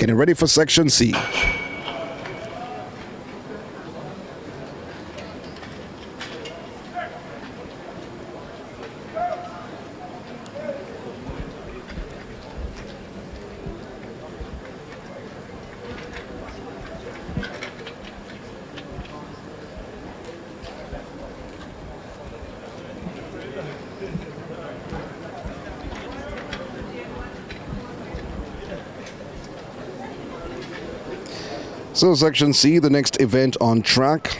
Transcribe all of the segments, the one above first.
getting ready for Section C. So Section C, the next event on track.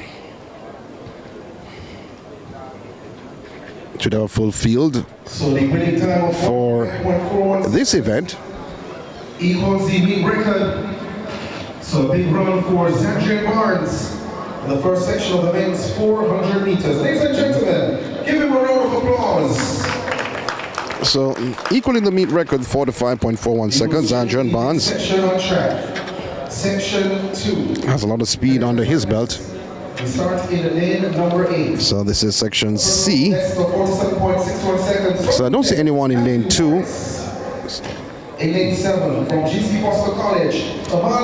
Should have a full field for this event. Equals the meet record. So a big run for Adrian Barnes in the first section of the men's 400 meters. Ladies and gentlemen, give him a round of applause. So equaling the meet record 45.41 seconds, Adrian Barnes. Section on track. Section 2 has a lot of speed under his belt. We start in lane number 8. So this is Section C. 47.61 seconds. So I don't see anyone in lane 2. In lane 7 from GC Foster College.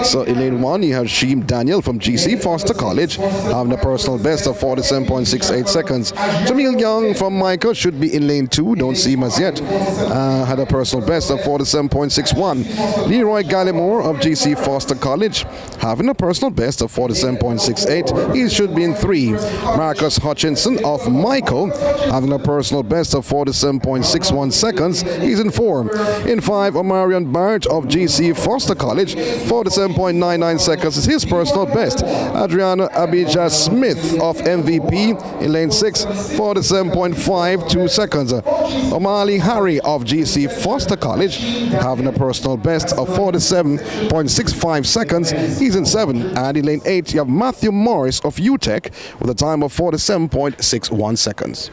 So in lane 1 you have Sheem Daniel from GC Foster College having a personal best of 47.68 seconds. Jamil Young from Michael should be in lane 2, don't see him as yet. Had a personal best of 47.61. Leroy Gallimore of GC Foster College having a personal best of 47.68. He should be in 3. Marcus Hutchinson of Michael having a personal best of 47.61 seconds. He's in 4. In 5, Omarion Barrett of GC Foster College, 47.99 seconds is his personal best. Adriana Abijah Smith of MVP in lane 6, 47.52 seconds. Omali Harry of GC Foster College having a personal best of 47.65 seconds. He's in 7. And in lane 8 you have Matthew Morris of UTEC with a time of 47.61 seconds.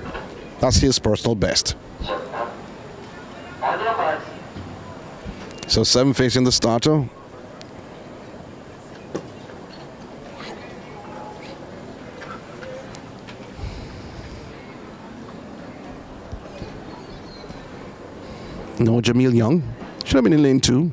That's his personal best. So 7 facing the starter. No Jamil Young. Should have been in lane 2.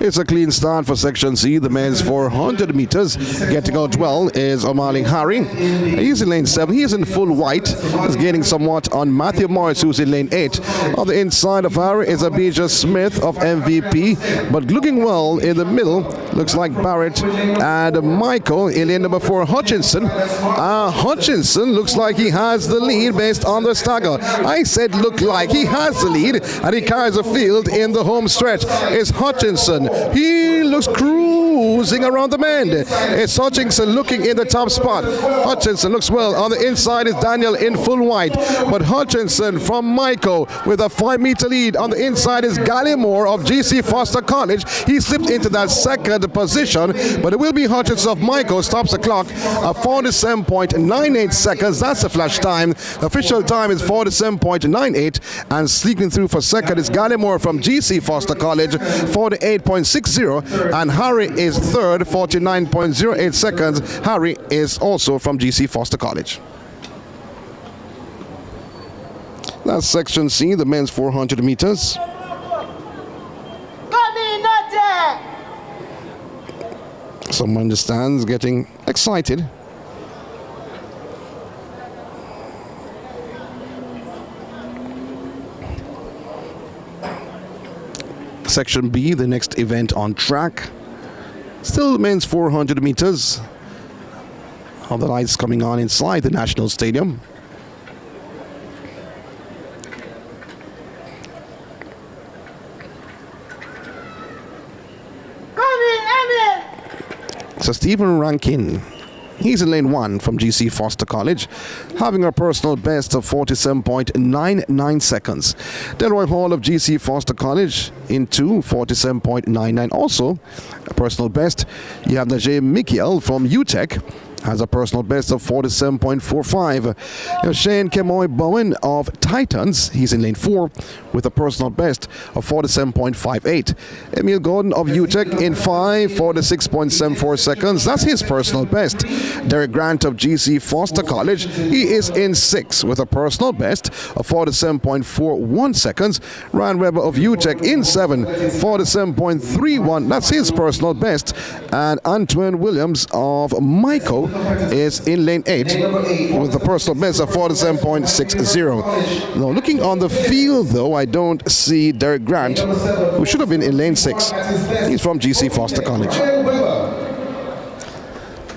It's a clean start for Section C. The men's 400 meters. Getting out well is Omali Harry. He's in lane 7. He is in full white. He's gaining somewhat on Matthew Morris, who's in lane 8. On the inside of Harry is Abijah Smith of MVP. But looking well in the middle, looks like Barrett and Michael in lane number 4, Hutchinson. Hutchinson looks like he has the lead based on the stagger. I said look like he has the lead, and he carries the field in the home stretch. It's Hutchinson. He looks cruising around the bend. It's Hutchinson looking in the top spot. Hutchinson looks well. On the inside is Daniel in full white. But Hutchinson from Michael with a 5-meter lead. On the inside is Gallimore of GC Foster College. He slipped into that second position, but it will be Hutchinson of Michael. Stops the clock at 47.98 seconds. That's the flash time. Official time is 47.98. And sneaking through for second is Gallimore from GC Foster College, 48.60. And Harry is third, 49.08 seconds. Harry is also from GC Foster College. That's Section C, the men's 400 meters. Someone in the stands getting excited. Section B, the next event on track. Still men's 400 meters. All the lights coming on inside the National Stadium. So Stephen Rankin, he's in lane 1 from GC Foster College, having a personal best of 47.99 seconds. Delroy Hall of GC Foster College in 2, 47.99. Also, a personal best, you have Najee Mikiel from UTEC has a personal best of 47.45. Shane Kemoy Bowen of Titans, he's in lane 4 with a personal best of 47.58. Emil Gordon of UTEC in 5, 46.74 seconds. That's his personal best. Derek Grant of GC Foster College, he is in 6 with a personal best of 47.41 seconds. Ryan Webber of UTEC in 7, 47.31. That's his personal best. And Antoine Williams of Mico is in lane 8 with a personal best of 47.60. Now, looking on the field, though, I don't see Derek Grant, who should have been in lane 6. He's from GC Foster College.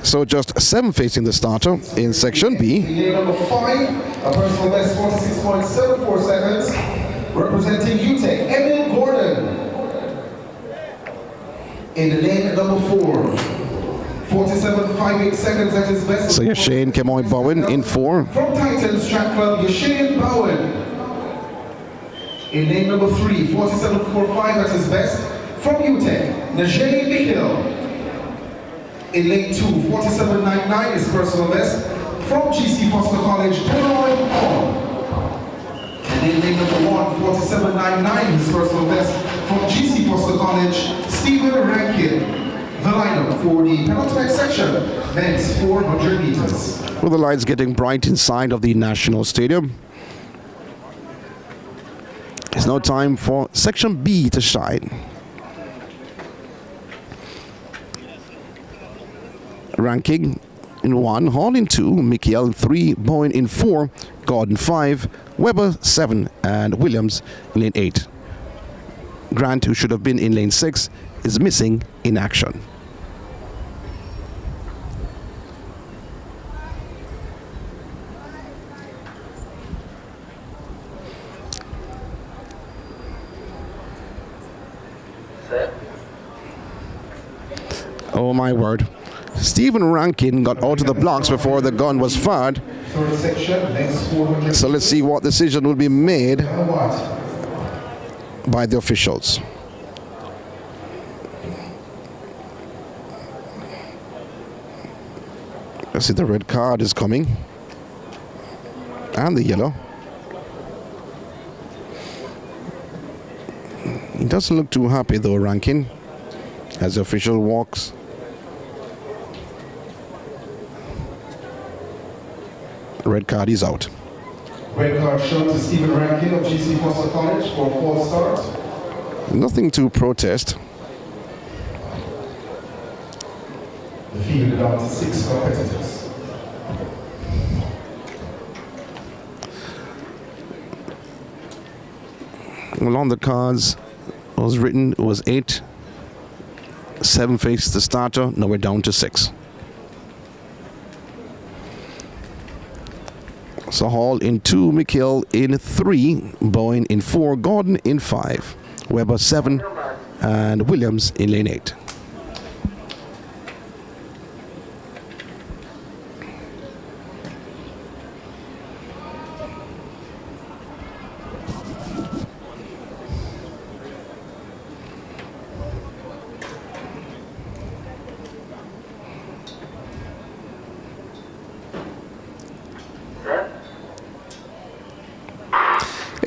So just 7 facing the starter in section B. Lane number 5, a personal best 46.74 seconds, representing UTEC, Emil Gordon. In the lane number 4, 47.58 seconds at his best. So Shane Kemoy Bowen in 4. From Titans Track Club, Shane Bowen. In lane number 3, 47.45 at his best. From UTEC, Najee Michel. In lane 2, 47.99 his personal best. From GC Foster College, Benoit Paul. And in lane number 1, 47.99 his personal best. From GC Foster College, Stephen Rankin. The lineup for the penultimate section, men's 400 meters. With the lights getting bright inside of the National Stadium, it's now time for section B to shine. Ranking in 1, Hall in 2, Michael in 3, Bowen in 4, Gordon 5, Webber 7, and Williams in lane 8. Grant, who should have been in lane 6, is missing in action. Oh my word. Stephen Rankin got out of the blocks before the gun was fired. So let's see what decision will be made by the officials. I see the red card is coming. And the yellow. He doesn't look too happy though, Rankin, as the official walks. Red card is out. Red card shown to Stephen Rankin of GC Foster College for a false start. Nothing to protest. The field down to 6 competitors. Well, on the cards was written, it was 8. 7 faced the starter. Now we're down to 6. So Hall in 2, Michael in 3, Bowen in 4, Gordon in 5, Webber 7, and Williams in lane 8.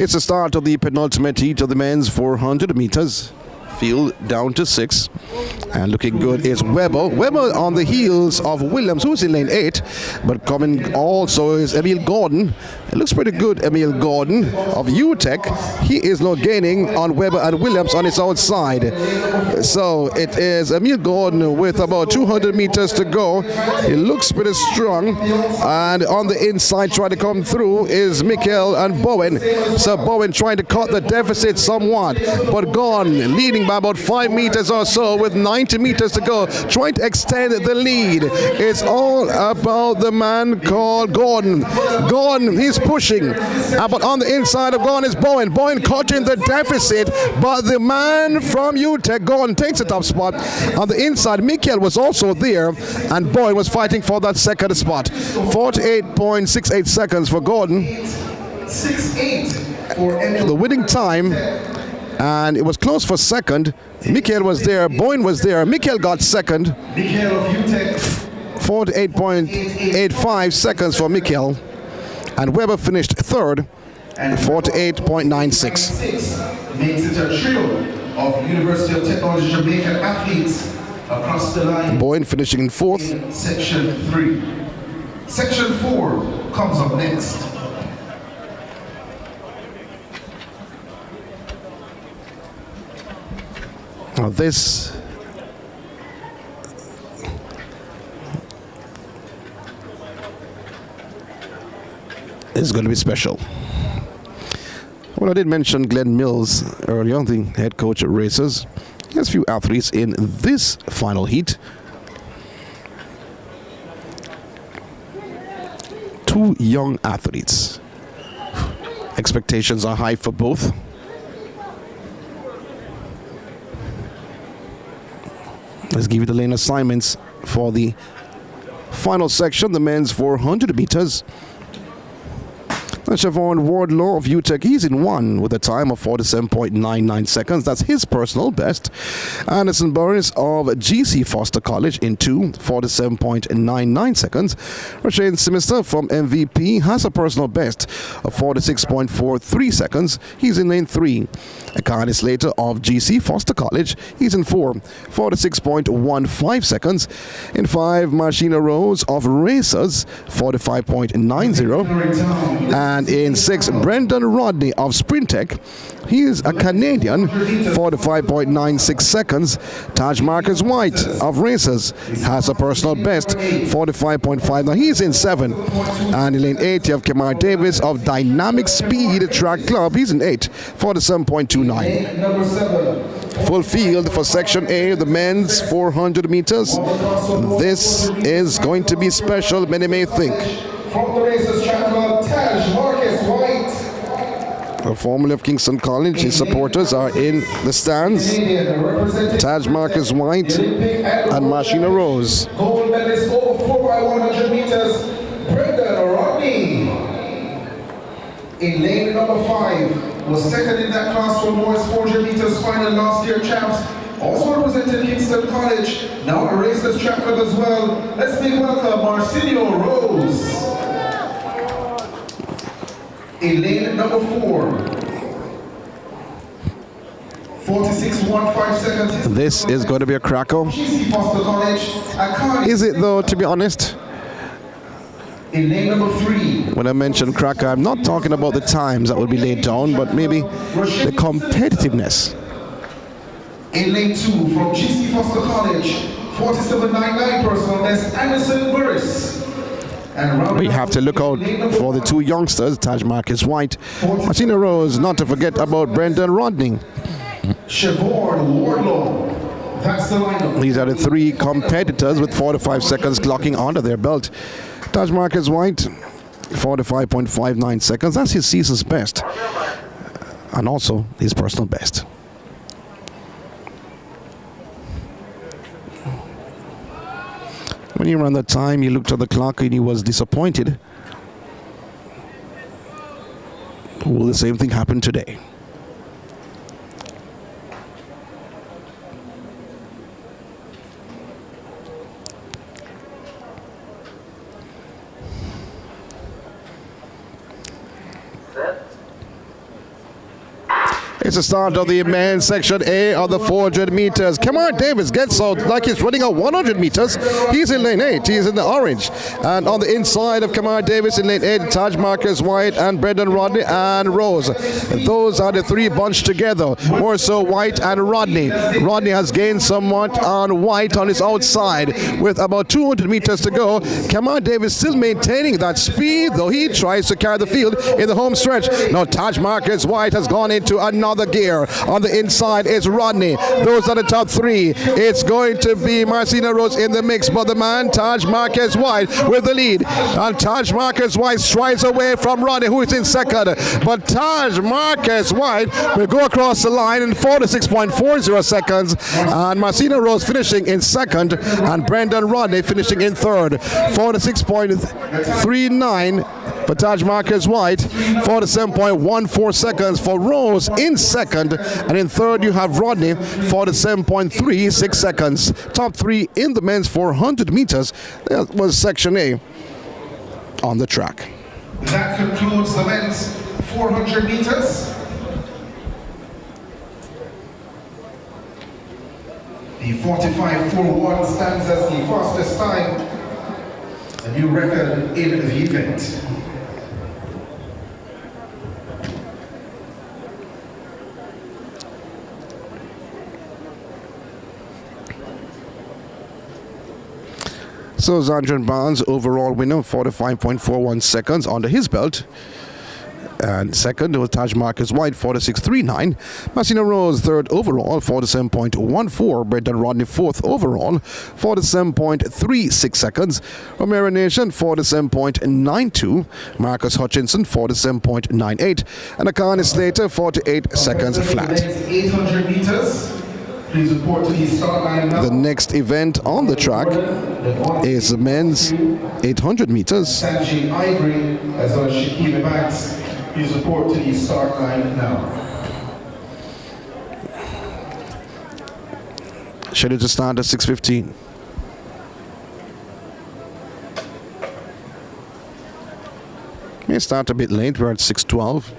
It's the start of the penultimate heat of the men's 400 meters. Field down to 6. And looking good is Webber. Webber on the heels of Williams, who's in lane 8. But coming also is Emil Gordon. It looks pretty good, Emil Gordon of UTEC. He is now gaining on Webber and Williams on his outside. So it is Emil Gordon with about 200 meters to go. He looks pretty strong. And on the inside trying to come through is Michael and Bowen. So Bowen trying to cut the deficit somewhat. But Gordon leading by about 5 meters or so with 90 meters to go, trying to extend the lead. It's all about the man called Gordon. Gordon, he's pushing. But on the inside of Gordon is Bowen. Bowen cutting the deficit, but the man from UTEC, Gordon, takes the top spot. On the inside, Michael was also there, and Bowen was fighting for that second spot. 48.68 seconds for Gordon. 6.8 for the winning time. And it was close for second. Michael was there, Bowen was there, Michael got second. Michael of UTEC. 48.85 seconds for Mikkel. And Weber finished third, 48.96. Makes it a trio of University of Technology Jamaican athletes across the line. Boyne finishing in fourth. In Section 3. Section 4 comes up next. Now this is going to be special. Well, I did mention Glenn Mills earlier, the head coach at Racers. He has a few athletes in this final heat. Two young athletes. Expectations are high for both. Let's give you the lane assignments for the final section, the men's 400 meters. Siobhan Wardlaw of UTEC, he's in one with a time of 47.99 seconds. That's his personal best. Anderson Burris of GC Foster College in 2, 47.99 seconds. Rashane Simister from MVP has a personal best of 46.43 seconds. He's in lane 3. Akani Slater of GC Foster College, he's in 4, 46.15 seconds. In 5, Marshina Rose of Racers, 45.90. And in 6, Brendan Rodney of Sprintech, he is a Canadian, 45.96 seconds. Taj Marcus White of Racers has a personal best, 45.5. Now he's in 7. And in lane 8, you have Kemar Davis of Dynamic Speed Track Club. He's in 8, 47.29. Full field for Section A, the men's 400 meters. This is going to be special, many may think. From the Racers Track Club, Taj Marcus White. Formerly of Kingston College, his supporters are in the stands. Taj Marcus White and Marshina Rose. Gold medalist over 4x100 meters, Brendan Rodney. In lane number 5, was second in that class for boys 400 meters final last year champs. Also represented Kingston College, now a Racers Track Club as well. Let's make welcome Marcinio Rose. In lane number 4, 46.15 seconds. This is going to be a cracker. Is it though, to be honest? In lane number 3. When I mention cracker, I'm not talking about the times that will be laid down, but maybe the competitiveness. In lane 2, from GC Foster College, 47.99 personal best, Anderson Burris. We have to look out for the two youngsters, Taj Marcus White, Martina Rose, not to forget about Brendan Rodney. Siobhan Wardlaw. That's the lineup. These are the 3 competitors with 45 seconds clocking under their belt. Taj Marcus White, 45.59 seconds. That's his season's best. And also his personal best. When he ran that time, he looked at the clock and he was disappointed. Will the same thing happen today? It's the start of the men's section A of the 400 meters. Kemar Davis gets out like he's running out 100 meters. He's in lane 8. He's in the orange. And on the inside of Kemar Davis in lane 8, Taj Marcus White and Brendan Rodney and Rose. Those are the 3 bunched together. More so White and Rodney. Rodney has gained somewhat on White on his outside with about 200 meters to go. Kemar Davis still maintaining that speed, though he tries to carry the field in the home stretch. Now Taj Marcus White has gone into another gear. On the inside is Rodney. Those are the top 3. It's going to be Marcina Rose in the mix, but the man Taj Marcus White with the lead. And Taj Marcus White strides away from Rodney, who is in second. But Taj Marcus White will go across the line in 46.40 seconds. And Marcina Rose finishing in second, and Brendan Rodney finishing in third. 46.39 for Taj Marcus White, 47.14 seconds for Rose in second, and in third you have Rodney, 47.36 seconds. Top three in the men's 400 meters. That was Section A on the track. That concludes the men's 400 meters. The 45.41 stands as the fastest time, a new record in the event. So Zandrian Barnes, overall winner, 45.41 seconds under his belt. And second was Taj Marcus White, 46.39. Massina Rose, third overall, 47.14. Brendan Rodney, fourth overall, 47.36 seconds. Romero Nation, 47.92. Marcus Hutchinson, 47.98. And Akane Slater, 48 seconds flat. 800 meters. Please report to the start line now. The next event on the track is the men's 800 meters. Sanji Ivory as well as Shakima Banks. Please report to the start line now. Scheduled to start at 6:15. May start a bit late. We're at 6:12.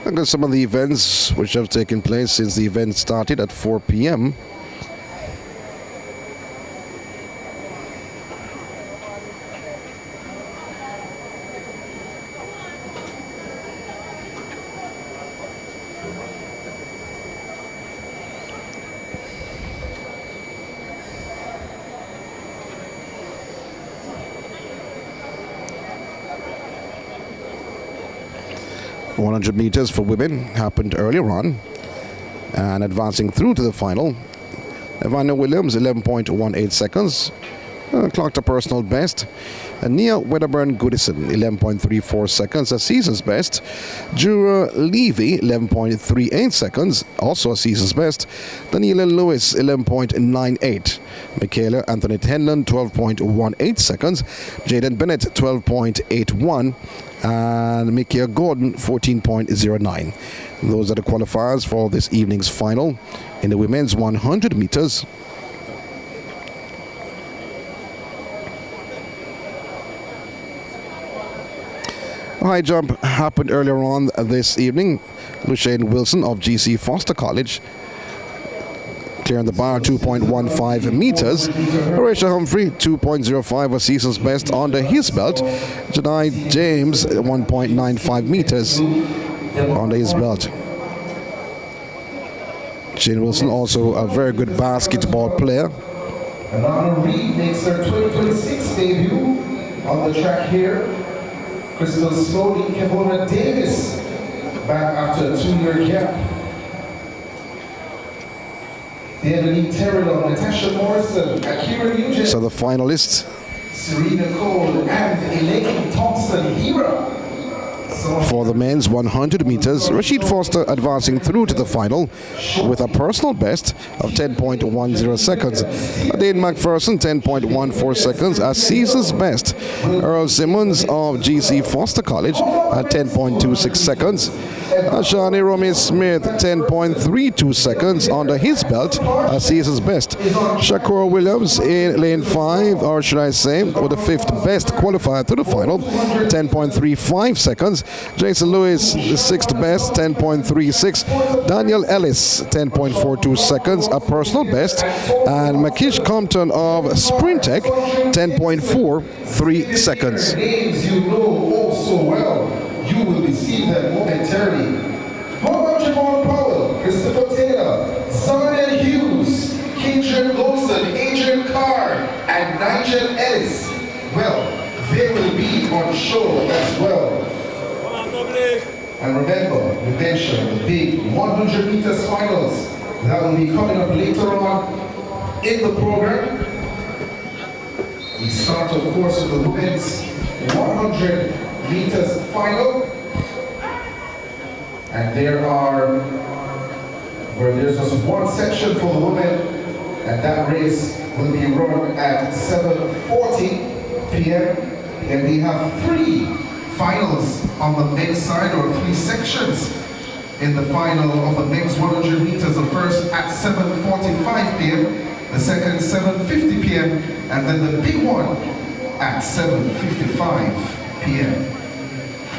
Look at some of the events which have taken place since the event started at 4 p.m. .100 meters for women happened earlier on, and advancing through to the final, Evander Williams 11.18 seconds, clocked a personal best. And Nia Wedderburn Goodison 11.34 seconds, a season's best. Jura Levy 11.38 seconds, also a season's best. Daniela Lewis 11.98. Michaela Anthony Tenlon 12.18 seconds. Jaden Bennett 12.81. And Mikia Gordon 14.09. Those are the qualifiers for this evening's final in the women's 100 meters. High jump happened earlier on this evening. Luciane Wilson of GC Foster College clearing the bar 2.15 meters. Horatio Humphrey 2.05, a season's best under his belt. Jedi James 1.95 meters under his belt. Jane Wilson also a very good basketball player. Alana Reed makes her 2026 debut on the track here. Crystal Slowly, Kevona Davis back after a 2-year gap. The Emily Terrell, Natasha Morrison, Akira Nugent, So the finalists Serena Cole, and Elaine Thompson-Hera. for the men's 100 meters, Rashid Foster advancing through to the final with a personal best of 10.10 seconds. Dane McPherson 10.14 seconds, a season's best. Earl Simmons of GC Foster College at 10.26 seconds. Ashani Romy Smith 10.32 seconds under his belt, a season's best. Shakur Williams in lane 5, or should I say, with the 5th best qualifier to the final, 10.35 seconds. Jason Lewis, the 6th best, 10.36. Daniel Ellis, 10.42 seconds, a personal best. And Makish Compton of Sprintech, 10.43 seconds. Names you know oh so well. You will receive them momentarily. How about Javon Powell, Christopher Taylor, Zarnan Hughes, Kendrick Golson, Adrian Carr, and Nigel Ellis? Well, they will be on show as well. And remember, we mentioned the big 100 meters finals that will be coming up later on in the program. We start, of course, with the women's 100 meters final, and there's just one section for the women, and that race will be run at 7:40 p.m. and we have 3 finals on the men's side, or 3 sections in the final of the men's 100 meters. The first at 7:45 p.m., the second 7:50 p.m., and then the big one at 7:55 p.m.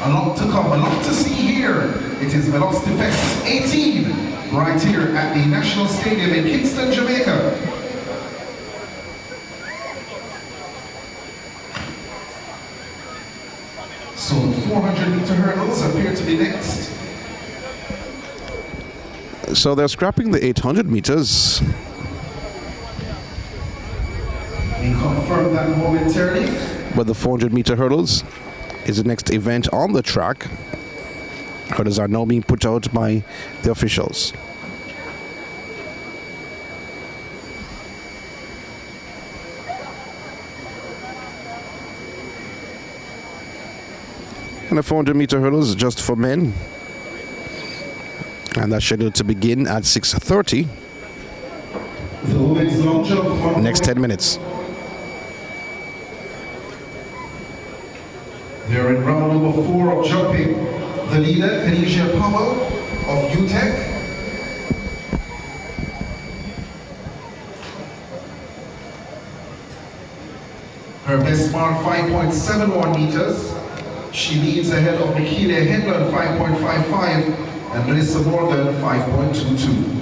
A lot to come, a lot to see here. It is Velocity Fest 18, right here at the National Stadium in Kingston, Jamaica. So the 400-meter hurdles appear to be next. So they're scrapping the 800 meters. We confirm that momentarily. But the 400-meter hurdles is the next event on the track. Hurdles are now being put out by the officials. And the 400-meter hurdles is just for men. And that's scheduled to begin at 6:30. The women's long jump. Next 10 minutes. They're in round number 4 of jumping. The leader, Kanisha Powell of UTEC. Her best mark 5.71 meters. She leads ahead of Nikia Headland 5.55 and Melissa Morgan 5.22.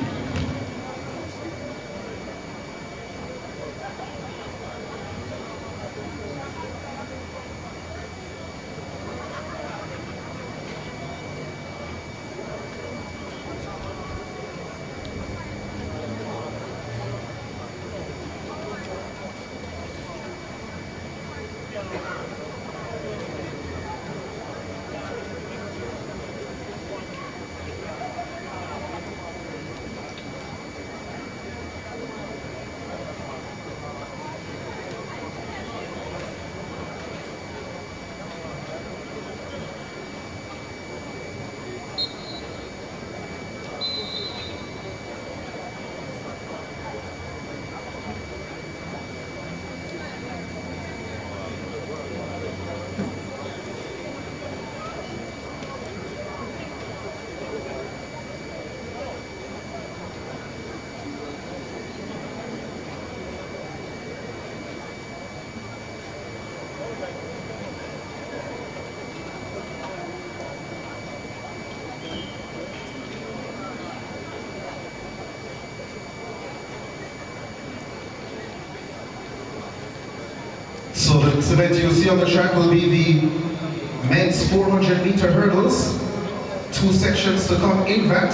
So the next event you'll see on the track will be the men's 400-meter hurdles. 2 sections to come in that.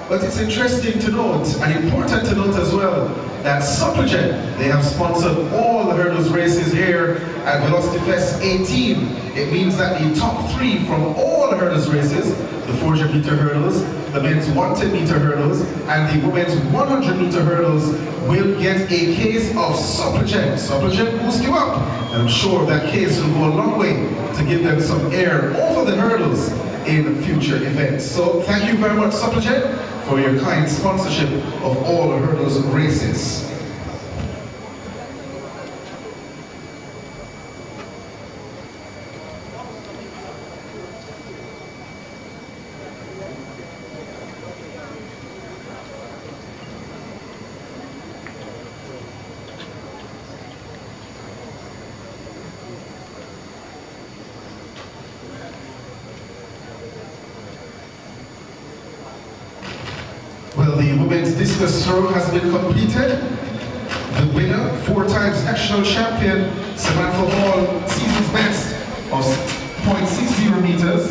But it's interesting to note, and important to note as well, that Supplejet, they have sponsored all the hurdles races here at Velocity Fest 18. It means that the top 3 from all the hurdles races, the 400 meter hurdles, the men's 110 meter hurdles, and the women's 100 meter hurdles will get a case of Supplejet. Supplejet boosts you up. And I'm sure that case will go a long way to give them some air over the hurdles in future events. So thank you very much, Supplejet, for your kind sponsorship of all the hurdles races. Well, the women's discus throw has been completed. The winner, 4 times national champion, Samantha Hall, season's best of 0.60 meters.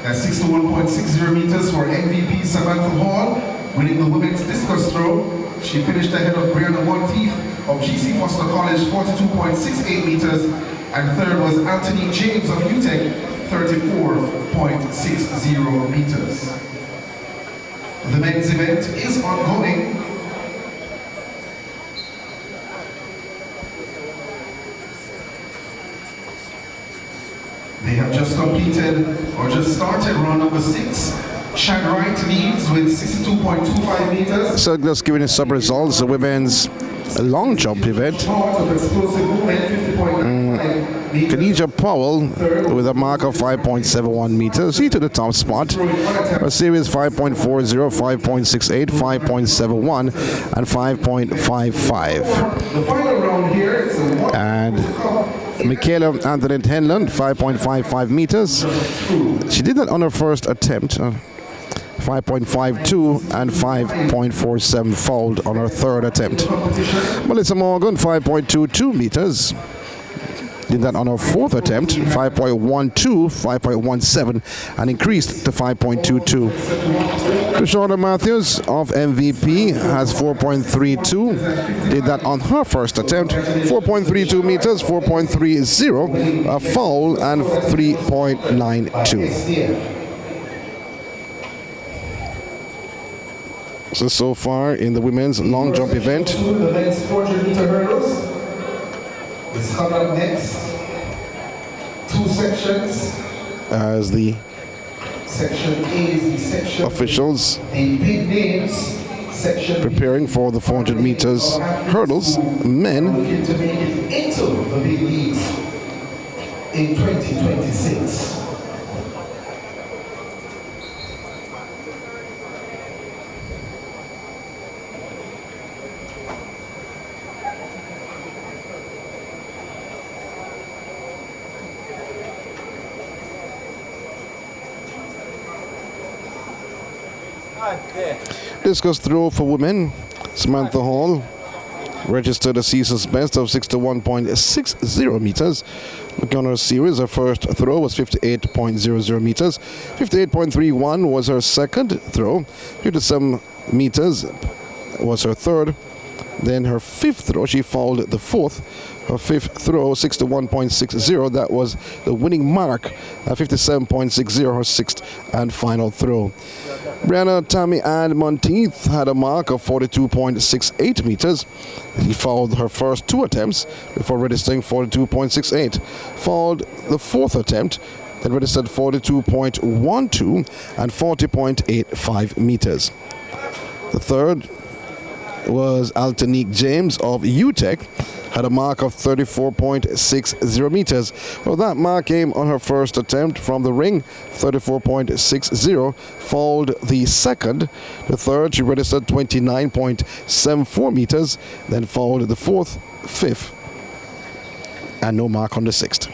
That's 61.60 meters for MVP Samantha Hall, winning the women's discus throw. She finished ahead of Brianna Monteith of GC Foster College, 42.68 meters. And third was Anthony James of UTEC, 34.60 meters. The men's event is ongoing. They have just completed or just started round number 6. Chad Wright leads with 62.25 meters. So just giving you some results, the women's long jump event. Khadija Powell with a mark of 5.71 meters. She to the top spot. Her series 5.40, 5.68, 5.71, and 5.55. The final round here is And Michaela Antoinette Henland, 5.55 meters. She did that on her first attempt. 5.52 and 5.47 fouled on her third attempt. Melissa Morgan, 5.22 meters. Did that on her fourth attempt, 5.12, 5.17, and increased to 5.22. Shauna Matthews of MVP has 4.32. Did that on her first attempt, 4.32 meters, 4.30, a foul, and 3.92. So far in the women's long jump event. The men's 400 meter hurdles is coming up next. 2 sections. As the Section A is the section. officials The big names section. preparing for the 400 meters hurdles, men. Looking to make it into the big leagues in 2026. Discus throw for women. Samantha Hall registered a season's best of 61.60 meters. Looking on her series, her first throw was 58.00 meters. 58.31 was her second throw. 57 meters was her third. Then her fifth throw, she fouled the fourth. Her fifth throw, 61.60, that was the winning mark. 57.60, her sixth and final throw. Brianna Tammy Ann Monteith had a mark of 42.68 meters. She fouled her first 2 attempts before registering 42.68. Fouled the fourth attempt, then registered 42.12 and 40.85 meters. The third was Altanique James of UTEC, had a mark of 34.60 meters. Well, that mark came on her first attempt from the ring, 34.60, fouled the second. The third, she registered 29.74 meters, then fouled the fourth, fifth, and no mark on the sixth.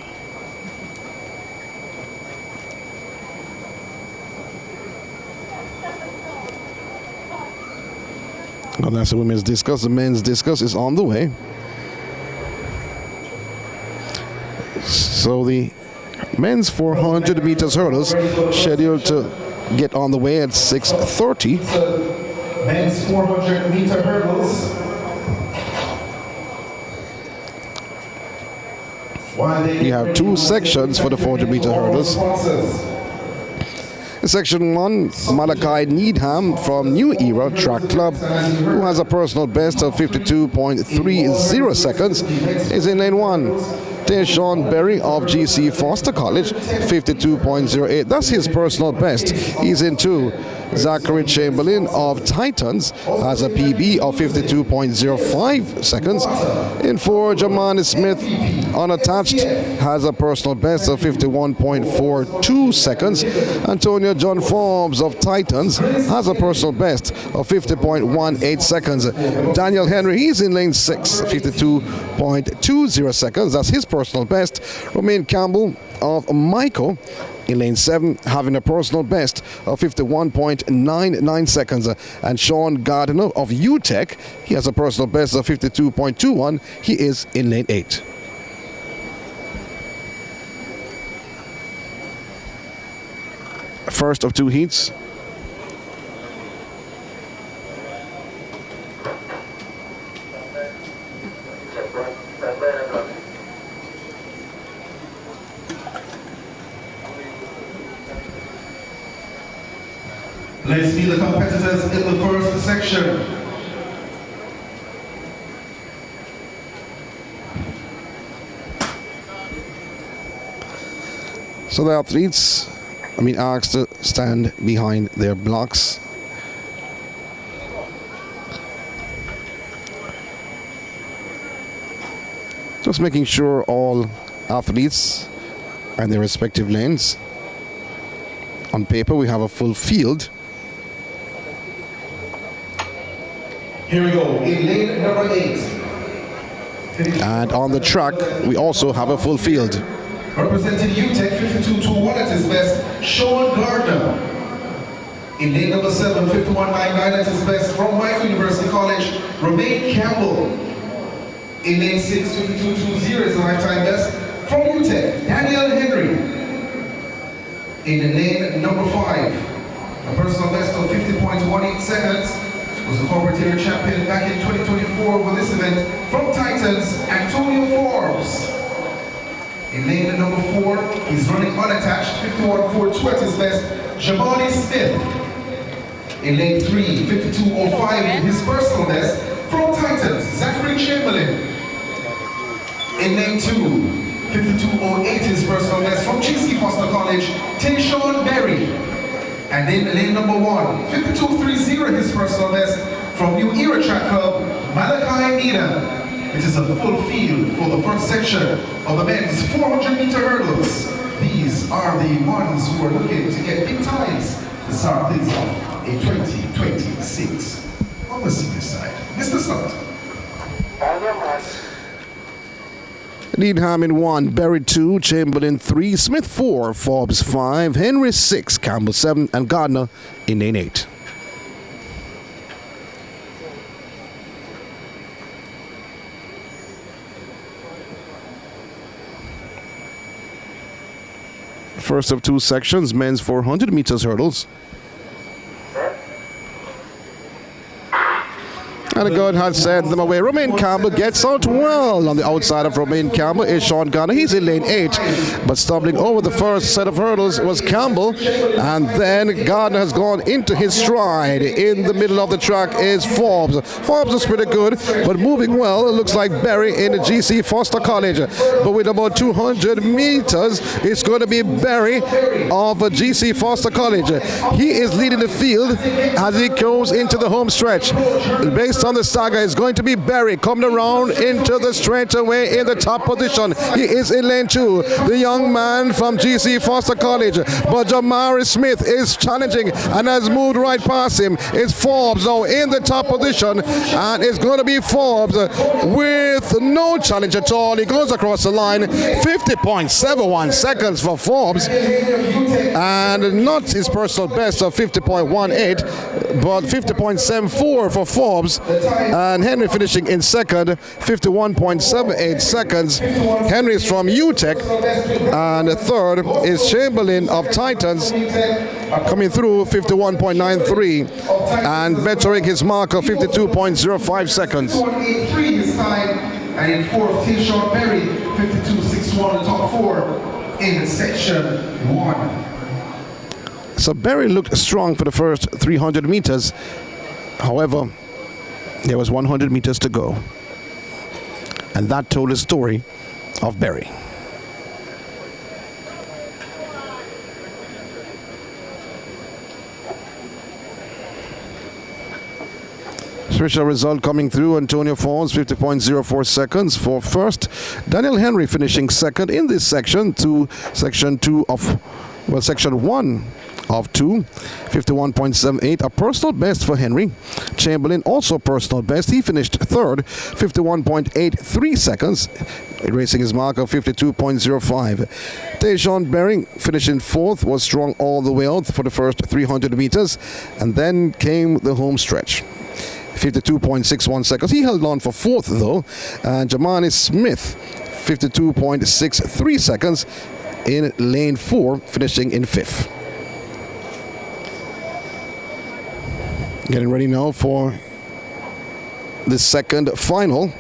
Well, that's the women's discus. The men's discus is on the way. So the men's 400 meters hurdles scheduled to get on the way at 6:30. Men's 400-meter hurdles. You have two sections for the 400-meter hurdles. In Section 1, Malachi Needham from New Era Track Club, who has a personal best of 52.30 seconds, is in lane 1. Sean Berry of GC Foster College, 52.08. That's his personal best. He's in 2. Zachary Chamberlain of Titans has a PB of 52.05 seconds. In 4, Jamani Smith, unattached, has a personal best of 51.42 seconds. Antonio John Forbes of Titans has a personal best of 50.18 seconds. Daniel Henry, he's in lane 6, 52.20 seconds. That's his personal best. Romain Campbell of Michael in lane 7, having a personal best of 51.99 seconds. And Sean Gardiner of UTEC, he has a personal best of 52.21. He is in lane 8. First of 2 heats. Let's meet the competitors in the first section. So the athletes are being asked to stand behind their blocks. Just making sure all athletes are in their respective lanes. On paper, we have a full field. Here we go, in lane number 8. And on the track, we also have a full field. Representing UTEC, 52.21 at his best, Sean Gardner. In lane number 7, 51.99 at his best, from Michael University College, Romain Campbell. In lane 6, 52.20 is the lifetime best, from UTEC, Daniel Henry. In lane number 5, a personal best of 50.18 seconds, was the corporate area champion back in 2024 for this event, from Titans, Antonio Forbes. In lane number 4, he's running unattached, 51.42 at his best, Jamani Smith. In lane 3, 52.05, his personal best, from Titans, Zachary Chamberlain. In lane 2, 52.08, his personal best, from GC Foster College, Sean Berry. And in lane number 1, 52.30, his personal best, from New Era Track Club, Malachi Needham. It is a full field for the first section of the men's 400-meter hurdles. These are the ones who are looking to get big times to start things off in 2026. On the senior side, Mr. Slot. Needham in 1, Berry 2, Chamberlain 3, Smith 4, Forbes 5, Henry 6, Campbell 7, and Gardner in lane 8. First of 2 sections, men's 400 meters hurdles. And the guard had sent them away. Romain Campbell gets out well. On the outside of Romain Campbell is Sean Gardner. He's in lane 8, but stumbling over the first set of hurdles was Campbell. And then Gardner has gone into his stride. In the middle of the track is Forbes. Forbes is pretty good, but moving well. It looks like Berry in the GC Foster College. But with about 200 meters, it's going to be Berry of GC Foster College. He is leading the field as he goes into the home stretch. Based on the saga, is going to be Berry coming around into the straightaway in the top position. He is in lane 2, the young man from GC Foster College. But Jamari Smith is challenging and has moved right past him. It's Forbes now in the top position, and it's going to be Forbes with no challenge at all. He goes across the line, 50.71 seconds for Forbes, and not his personal best of 50.18, but 50.74 for Forbes. and Henry finishing in second, 51.78 seconds. Henry is from UTEC, and the third is Chamberlain of Titans, coming through 51.93 and bettering his mark of 52.05 seconds. And in fourth, Tayshawn Berry, 52.61, the top four in section 1. So Berry looked strong for the first 300 meters. However, there was 100 meters to go. And that told the story of Berry. Special result coming through. Antonio Falls 50.04 seconds for first. Daniel Henry finishing second in this section to section 1 of 2, 51.78, a personal best for Henry. Chamberlain also personal best. He finished third, 51.83 seconds, erasing his mark of 52.05. Tayshawn Berry finishing fourth, was strong all the way out for the first 300 meters, and then came the home stretch. 52.61 seconds. He held on for fourth though, and Jamani Smith 52.63 seconds in lane 4, finishing in fifth. Getting ready now for the second final.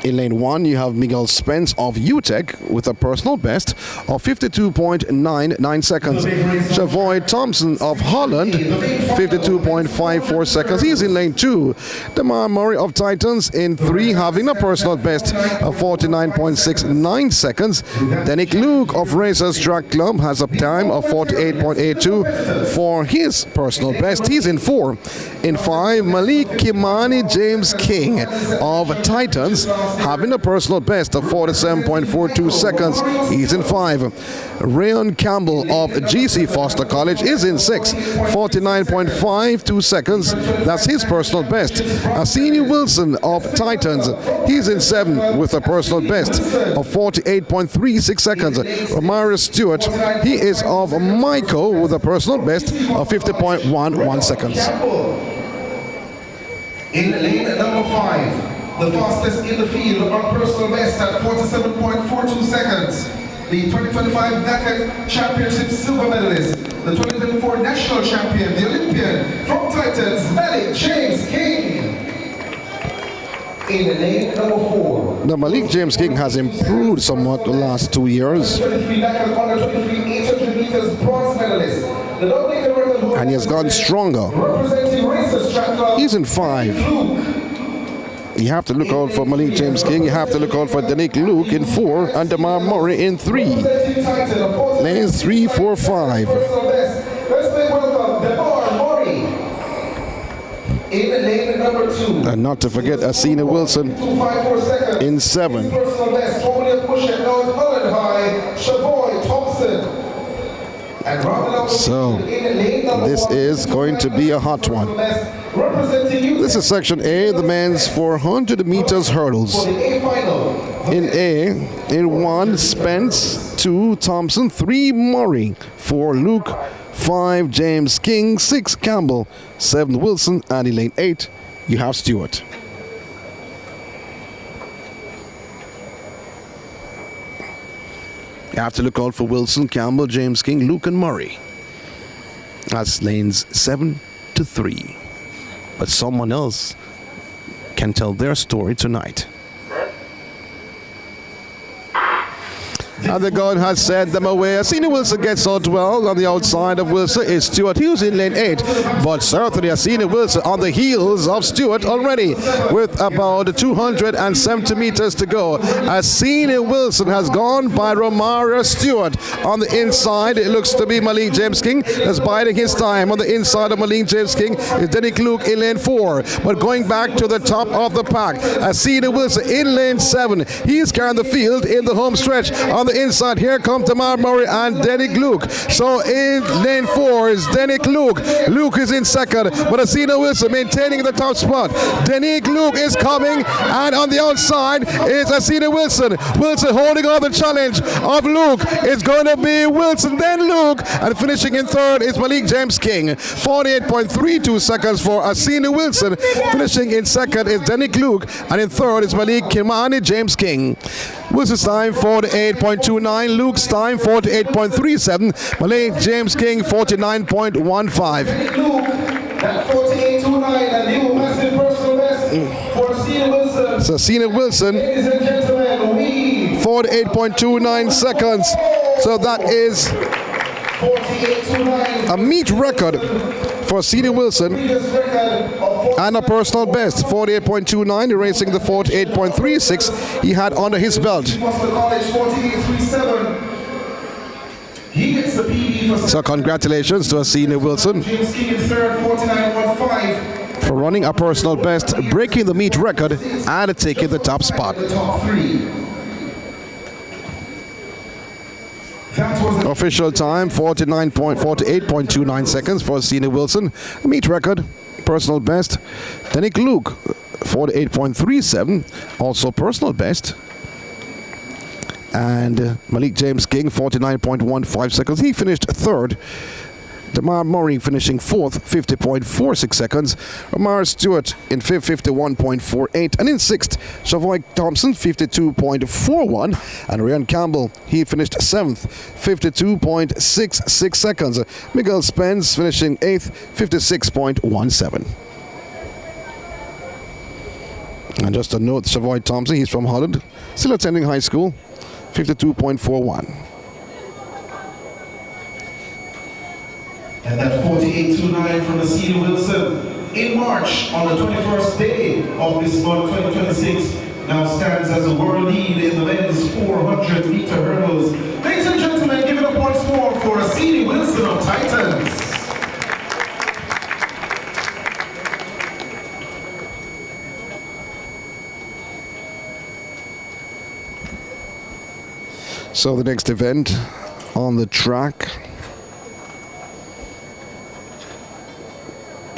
In lane 1, you have Miguel Spence of UTEC with a personal best of 52.99 seconds. Chavoy Thompson of Holland, 52.54 seconds. He's in lane 2. Damar Murray of Titans in 3, having a personal best of 49.69 seconds. Denick Luke of Racers Track Club has a time of 48.82 for his personal best. He's in 4. In 5, Malik Kimani James King of Titans, having a personal best of 47.42 seconds. He's in 5. Rayon Campbell of GC Foster College is in 6, 49.52 seconds. That's his personal best. Asini Wilson of Titans, he's in 7 with a personal best of 48.36 seconds. Romarius Stewart, he is of Mico with a personal best of 50.11 seconds. In lane number 5, the fastest in the field on personal best at 47.42 seconds. The 2025 NACA Championship silver medalist, the 2024 national champion, the Olympian from Titans, Malik James King. In lane number 4. Now, Malik James King has improved somewhat the last 2 years. 23 NACA under 23 800 meters bronze medalist. And he has gone stronger. Representing Racers Track Club. He's in 5. You have to look out for Malik James King. You have to look out for Denick Luke in 4 and Damar Murray in 3. Lanes 3, 4, 5. Let's make welcome Damar Murray in lane number 2. And not to forget Asina Wilson in 7. Personal best, formerly of Bush and now Mullen High, Chavoy Thompson. So this is going to be a hot one. This is section A, the men's 400 meters hurdles. In A, in 1, Spence, 2, Thompson, 3, Murray, 4, Luke, 5, James King, 6, Campbell, 7, Wilson, and in lane 8, you have Stewart. You have to look out for Wilson, Campbell, James King, Luke, and Murray. That's lanes 7 to 3. But someone else can tell their story tonight. And the gun has sent them away. Asina Wilson gets out well. On the outside of Wilson is Stewart. He was in lane 8. But certainly Asina Wilson on the heels of Stewart already with about 270 meters to go. Asina Wilson has gone by Romara Stewart. On the inside, it looks to be Malik James King that's biding his time. On the inside of Malik James King is Denick Luke in lane 4. But going back to the top of the pack, Asina Wilson in lane 7. He's carrying the field in the home stretch. On the the inside. Here come Tamar Murray and Denick Luke. So in lane 4 is Denick Luke. Luke is in second, but Asina Wilson maintaining the top spot. Denick Luke is coming, and on the outside is Asina Wilson. Wilson holding on the challenge of Luke. It's going to be Wilson, then Luke, and finishing in third is Malik James King. 48.32 seconds for Asina Wilson. Finishing in second is Denick Luke, and in third is Malik Kimani James King. Wilson's time 48.29, Luke's time 48.37, Malik James King 49.15. Luke, that 48.29, and new massive personal best for Asina Wilson. So Asina Wilson, Ladies and gentlemen, we 48.29 seconds. So that is 48.29. a meet record for Asina Wilson and a personal best, 48.29, erasing the 48.36 he had under his belt. He gets the PB for So congratulations to Asina Wilson James King in third, 49.15. for running a personal best, breaking the meet record, and taking the top spot. The top three. That was Official time 48.29 seconds for Asina Wilson. Meet record, personal best. Denick Luke 48.37, also personal best. And Malik James King 49.15 seconds. He finished third. Damar Murray finishing fourth, 50.46 seconds. Omar Stewart in fifth, 51.48. And in sixth, Shavoy Thompson, 52.41. And Ryan Campbell, he finished seventh, 52.66 seconds. Miguel Spence finishing eighth, 56.17. And just a note, Shavoy Thompson, he's from Holland, still attending high school, 52.41. And that 48.29 from Asina Wilson in March on the 21st day of this month, 2026, now stands as a world lead in the men's 400-meter hurdles. Ladies and gentlemen, give it up once more for Asina Wilson of Titans. So the next event on the track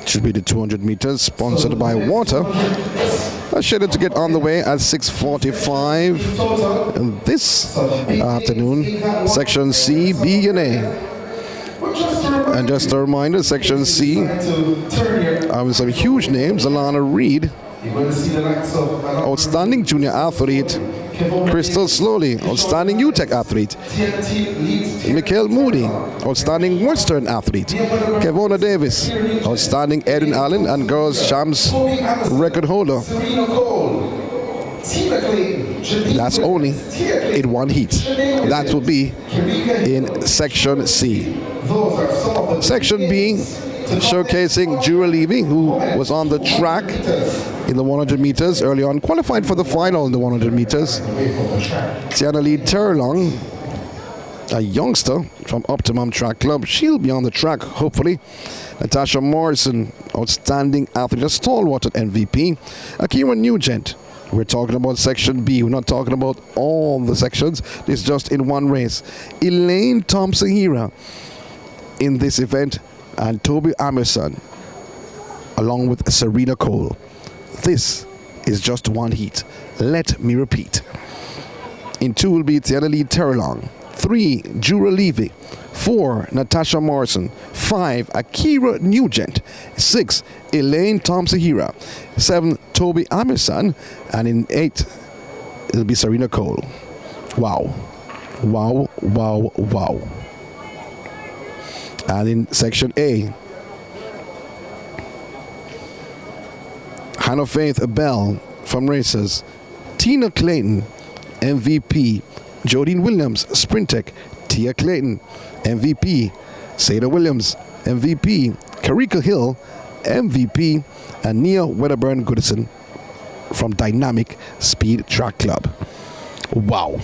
should be the 200 meters, sponsored by Water. That's scheduled to get on the way at 6:45 this afternoon. Section C, B, and A. And just a reminder, Section C, with some huge names: Alana Reed, outstanding junior athlete; Crystal Slowly, outstanding UTEC athlete; Mikhail Moody, outstanding Western athlete; Kevona Davis, outstanding Edwin Allen and girls champs record holder. That's only in one heat. That will be in Section C. Section B, showcasing Jura Levy, who was on the track in the 100 meters early on, qualified for the final in the 100 meters. Tiana Lee Terlong, a youngster from Optimum Track Club. She'll be on the track, hopefully. Natasha Morrison, outstanding athlete, a stalwart at MVP. Akira Nugent. We're talking about Section B. We're not talking about all the sections. This is just in one race. Elaine Thompson-Hira in this event, and Toby Amerson along with Serena Cole. This is just one heat. Let me repeat. In 2 will be Tiana Lee Terlong. 3, Jura Levy. 4, Natasha Morrison. 5, Akira Nugent. 6, Elaine Thompson-Hira. 7, Toby Amerson. And in 8, it'll be Serena Cole. Wow. Wow, wow, wow. And in Section A, Hannah Faith Bell from Racers, Tina Clayton, MVP, Jodine Williams, Sprintec, Tia Clayton, MVP, Sada Williams, MVP, Karika Hill, MVP, and Nia Wedderburn Goodison from Dynamic Speed Track Club. Wow.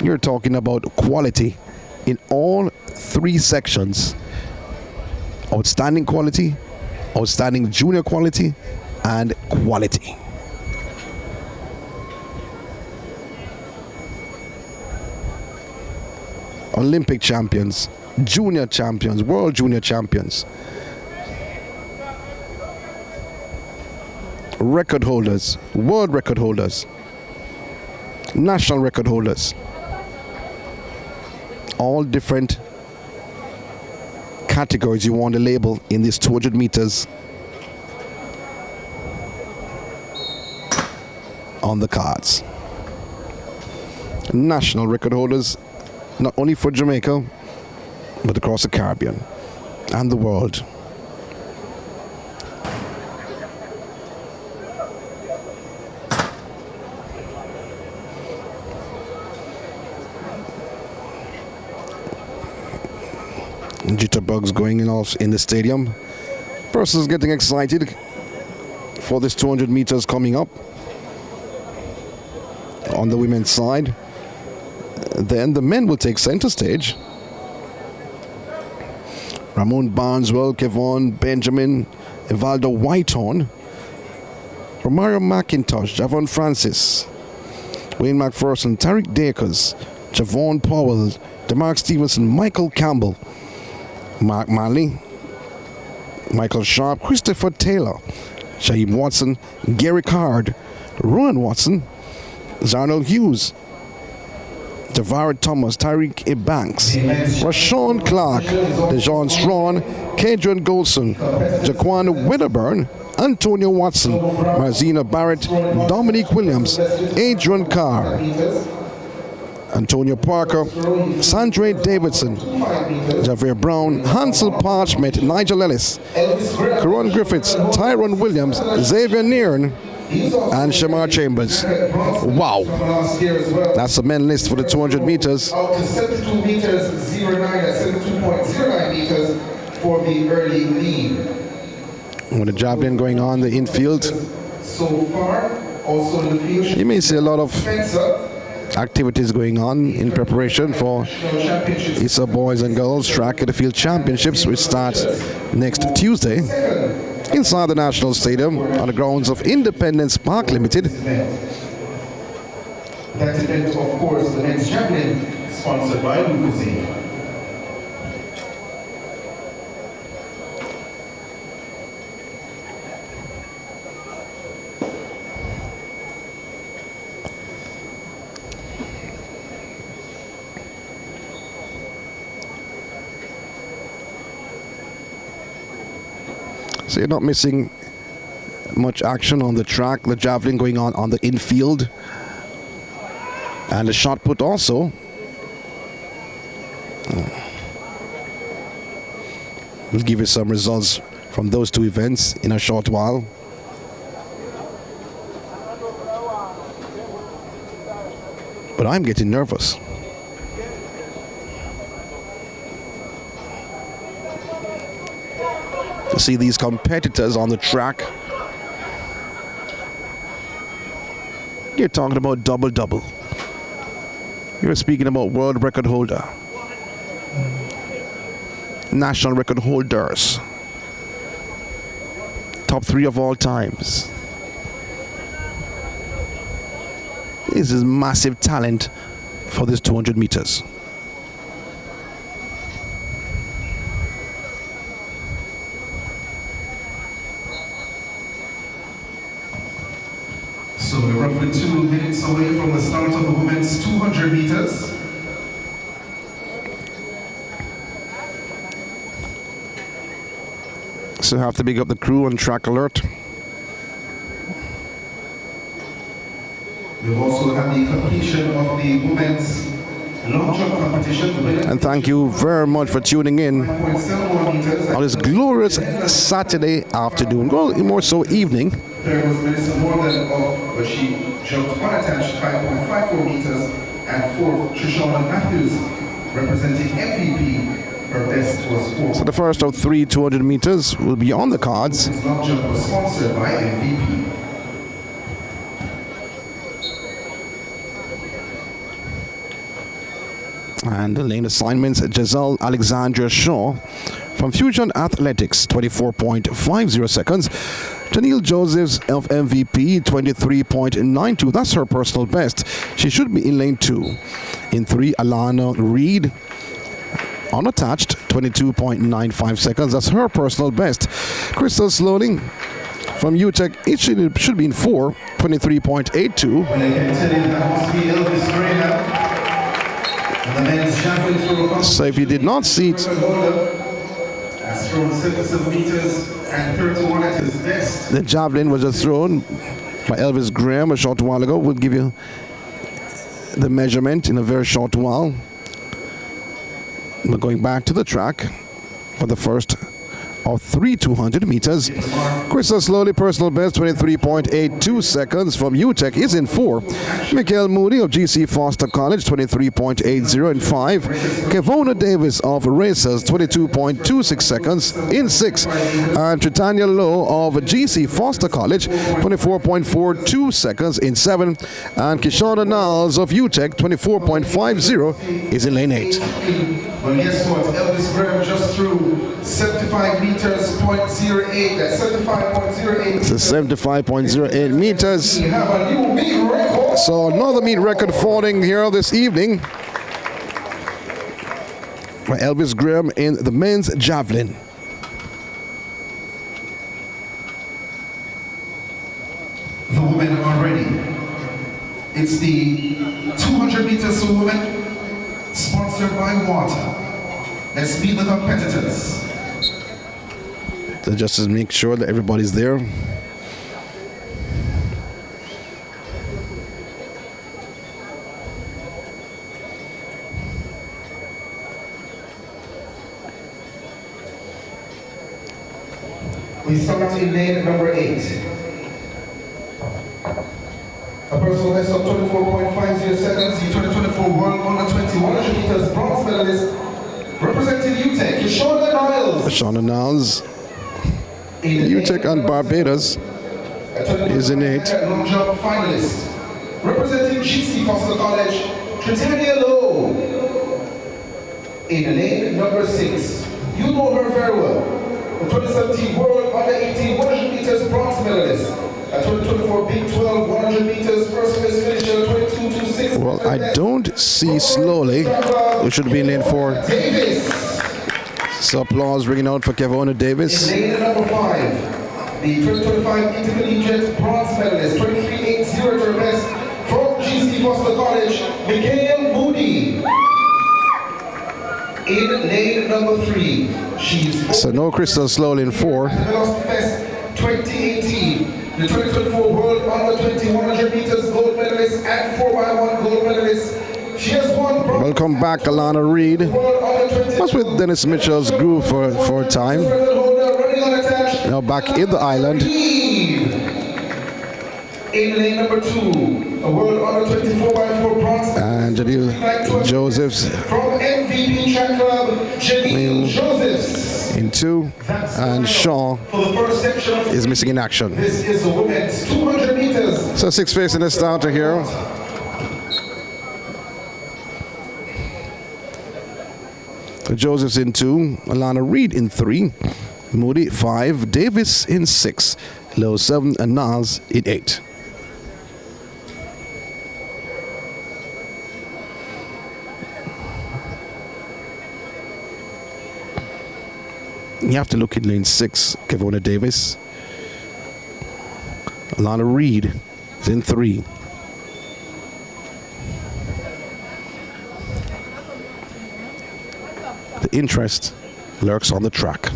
You're talking about quality in all 3 sections. Outstanding quality, outstanding junior quality, and quality. Olympic champions, junior champions, world junior champions, record holders, world record holders, national record holders, all different categories you want to label in this 200 meters on the cards. National record holders, not only for Jamaica, but across the Caribbean and the world. Jitterbugs going off in the stadium. Persons getting excited for this 200 meters coming up on the women's side. Then the men will take center stage. Ramon Barneswell, Kevon Benjamin, Evaldo Whitehorn, Romario McIntosh, Javon Francis, Wayne McPherson, Tariq Dakers, Javon Powell, DeMarc Stevenson, Michael Campbell, Mark Manley, Michael Sharp, Christopher Taylor, Shaheem Watson, Gary Card, Rowan Watson, Zarnell Hughes, Tavared Thomas, Tyreek Banks, Rashawn Clark, Dejon Strawn, Kadrian Golson, Jaquan Wedderburn, Antonio Watson, Marzina Barrett, Dominique Williams, Adrian Carr, Antonio Parker, Sandre Davidson, Javier Brown, Hansel Parchment, Nigel Ellis, Karon Griffiths, Tyrone Williams, Xavier Nairn, and Shamar Chambers. Wow. That's the men list for the 200 meters. Out to 72 meters, 09 at 72.09 meters for the early lead. With the javelin going on the infield, So far, also in the field, you may see a lot of activities going on in preparation for ISA Boys and Girls Track and Field Championships, which start next Tuesday inside the National Stadium on the grounds of Independence Park Limited. That event, of course, the men's javelin, sponsored by Lucozade. So you're not missing much action on the track, the javelin going on the infield, and the shot put also. We'll give you some results from those two events in a short while. But I'm getting nervous. To see these competitors on the track. You're talking about double-double. You're speaking about world record holder, national record holders, top 3 of all times. This is massive talent for this 200 meters. So we're roughly 2 minutes away from the start of the women's 200 meters. So have to big up the crew on Track Alert. We've also had the completion of the women's long jump competition. And thank you very much for tuning in on this glorious Saturday afternoon, well, more so evening. There was Melissa Morgan, but she jumped unattached 5.54 meters, and fourth, Shoshana Matthews, representing MVP. Her best was 4. So the first of 3 200 meters will be on the cards. This long jump was sponsored by MVP. And the lane assignments, Giselle Alexandria Shaw from Fusion Athletics, 24.50 seconds. Janelle Josephs of MVP, 23.92. That's her personal best. She should be in lane 2. In 3, Alana Reed unattached, 22.95 seconds. That's her personal best. Crystal Slowly from UTEC, it should be in 4, 23.82. When I can tell you that must be Elvis Graham. And the men's javelin throw. So if you did not see it, has thrown 77 meters and 31 at his best. the javelin was just thrown by Elvis Graham a short while ago. We'll give you the measurement in a very short while. We're going back to the track for the first of 3 200 meters. Crystal Slowly, personal best, 23.82 seconds from UTEC is in 4. Mikael Moody of GC Foster College, 23.80 in 5. Kevona Davis of Racers, 22.26 seconds in 6. And Tritania Lowe of GC Foster College, 24.42 seconds in 7. And Kishona Niles of UTEC, 24.50 is in lane 8. Well, guess what? Elvis Graham just threw 75 meters, 0.08. That's 75.08. So 75.08 meters. We have a new meet record. So another meet record falling here this evening by Elvis Graham in the men's javelin. The women are ready. It's the 200 meters women, sponsored by water. Let's meet the competitors. So just to make sure that everybody's there. We start in lane number 8. A personal best of 24.50 seconds, the 2024 World Under 20 100 meters bronze medalist, representing UTEC, Kishona Niles. Kishona Niles, UTEC and Barbados is in 8. Long jump finalist, representing GC Foster College, Tritania Lowe. In lane number 6, you know her very well, the 2017 World Under 18 100 meters bronze medalist. At 2024 Big 12 100 meters first place finisher 22.26. Well, I don't see Slowly. It should be in lane 4. Davis. So applause ringing out for Kevona Davis. In lane number 5, the 2025 Intercollegiate bronze medalist 23.80 to her best from GC Foster College, Mikael Moody. In lane number 3, she's So no Crystal Slowly in 4. Fest 2018. The 2024 World Under 20 100 meters gold medalist and 4x1 gold medalist. She has won bronze. Welcome back, Alana Reed. Was with Dennis Mitchell's group for a time. Now back in the island. In lane number 2, a World Under 24x4 bronze. And Janelle Josephs from MVP Track Club, Janelle Josephs. in 2. And Shaw For the first section of is missing in action. this is the women's 200 meters. So 6 facing the starter here. Josephs in 2, Alana Reed in 3, Moody 5, Davis in 6, Lowe 7, and Niles in 8. You have to look in lane 6, Kevona Davis. Alana Reed is in 3. The interest lurks on the track.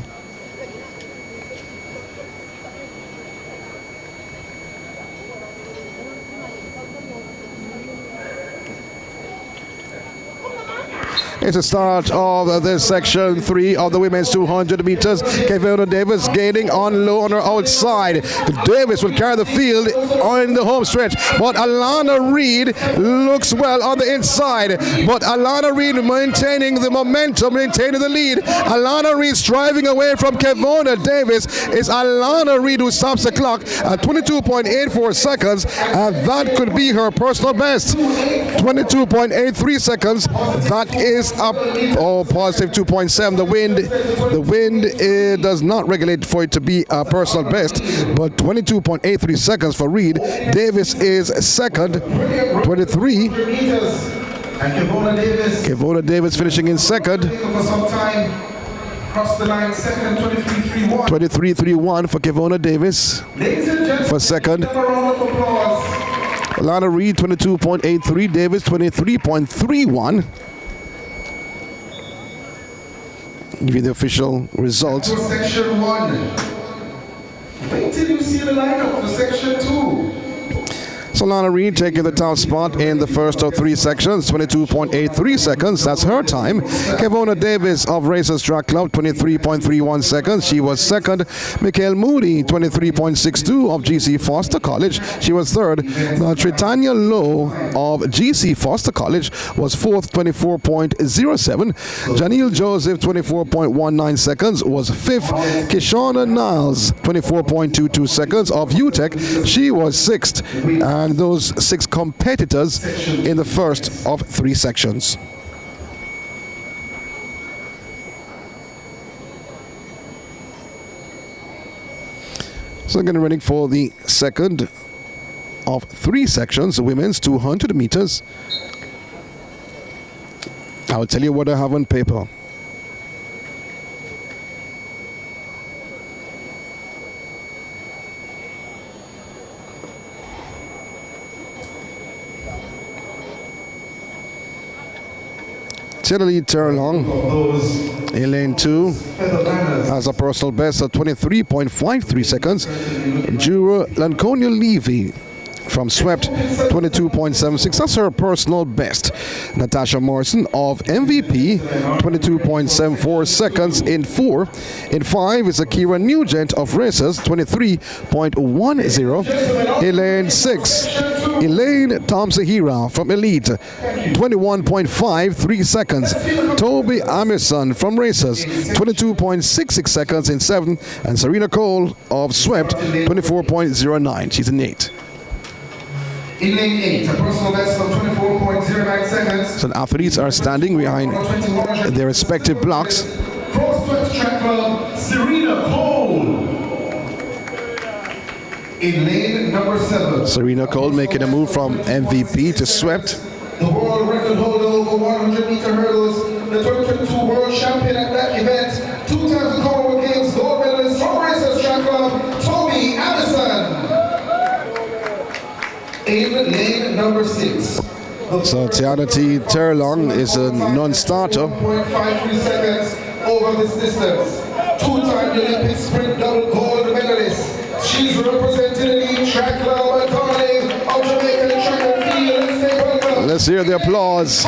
It's the start of this section 3 of the women's 200 meters. Kevona Davis gaining on Lowe on her outside. Davis will carry the field on the home stretch, but Alana Reed looks well on the inside. But Alana Reed maintaining the momentum, maintaining the lead. Alana Reed striving away from Kevona Davis. It's Alana Reed who stops the clock at 22.84 seconds, and that could be her personal best. 22.83 seconds. That is up, positive 2.7. The wind does not regulate for it to be a personal best, but 22.83 seconds for Reed. Davis is second, 23. And Kevona Davis. Kevona Davis finishing in second. For some time. Cross the line second, 23-3-1. 23-3-1 for Kevona Davis. Ladies and gentlemen, for second. a round of applause. Lana Reed 22.83, Davis 23.31. Give you the official results. For section 1. Wait till you see the lineup for section 2. So Lana Reed taking the top spot in the first of 3 sections, 22.83 seconds. That's her time. Kevona Davis of Racers Track Club, 23.31 seconds. She was second. Michael Moody, 23.62 of GC Foster College. She was third. Tritania Lowe of GC Foster College was fourth, 24.07. Janelle Joseph, 24.19 seconds, was fifth. Kishona Niles, 24.22 seconds of UTEC. She was sixth. And those 6 competitors in the first of 3 sections. So getting ready for the second of 3 sections, the women's 200 meters. I'll tell you what I have on paper. Tierney Terlong in lane 2 has a personal best of 23.53 seconds. Jura Lanconia Levy from Swept, 22.76. That's her personal best. Natasha Morrison of MVP, 22.74 seconds in 4. In 5 is Akira Nugent of Racers, 23.10. In lane 6, Elaine Tomsahira from Elite, 21.53 seconds. Toby Amerson from Racers, 22.66 seconds in 7. And Serena Cole of Swept, 24.09. She's in 8. In lane 8, a personal best of 24.09 seconds. So the athletes are standing behind their respective blocks. From Swept Track Club, Serena Cole. In lane number 7. Serena Cole making a move from MVP to Swept. The world record holder over 100-meter hurdles, the 2022 world champion at that event, 2 times the Commonwealth Games gold medalist from Racers Track Club, Toby Anderson. In lane number 6. So Tiana T. Terlong is a non-starter. 1.53 seconds over this distance. 2-time Olympic sprint double gold medalist. She's representing the lead track club at Cardiff of Jamaica track and field. Let's take welcome. Let's hear the applause.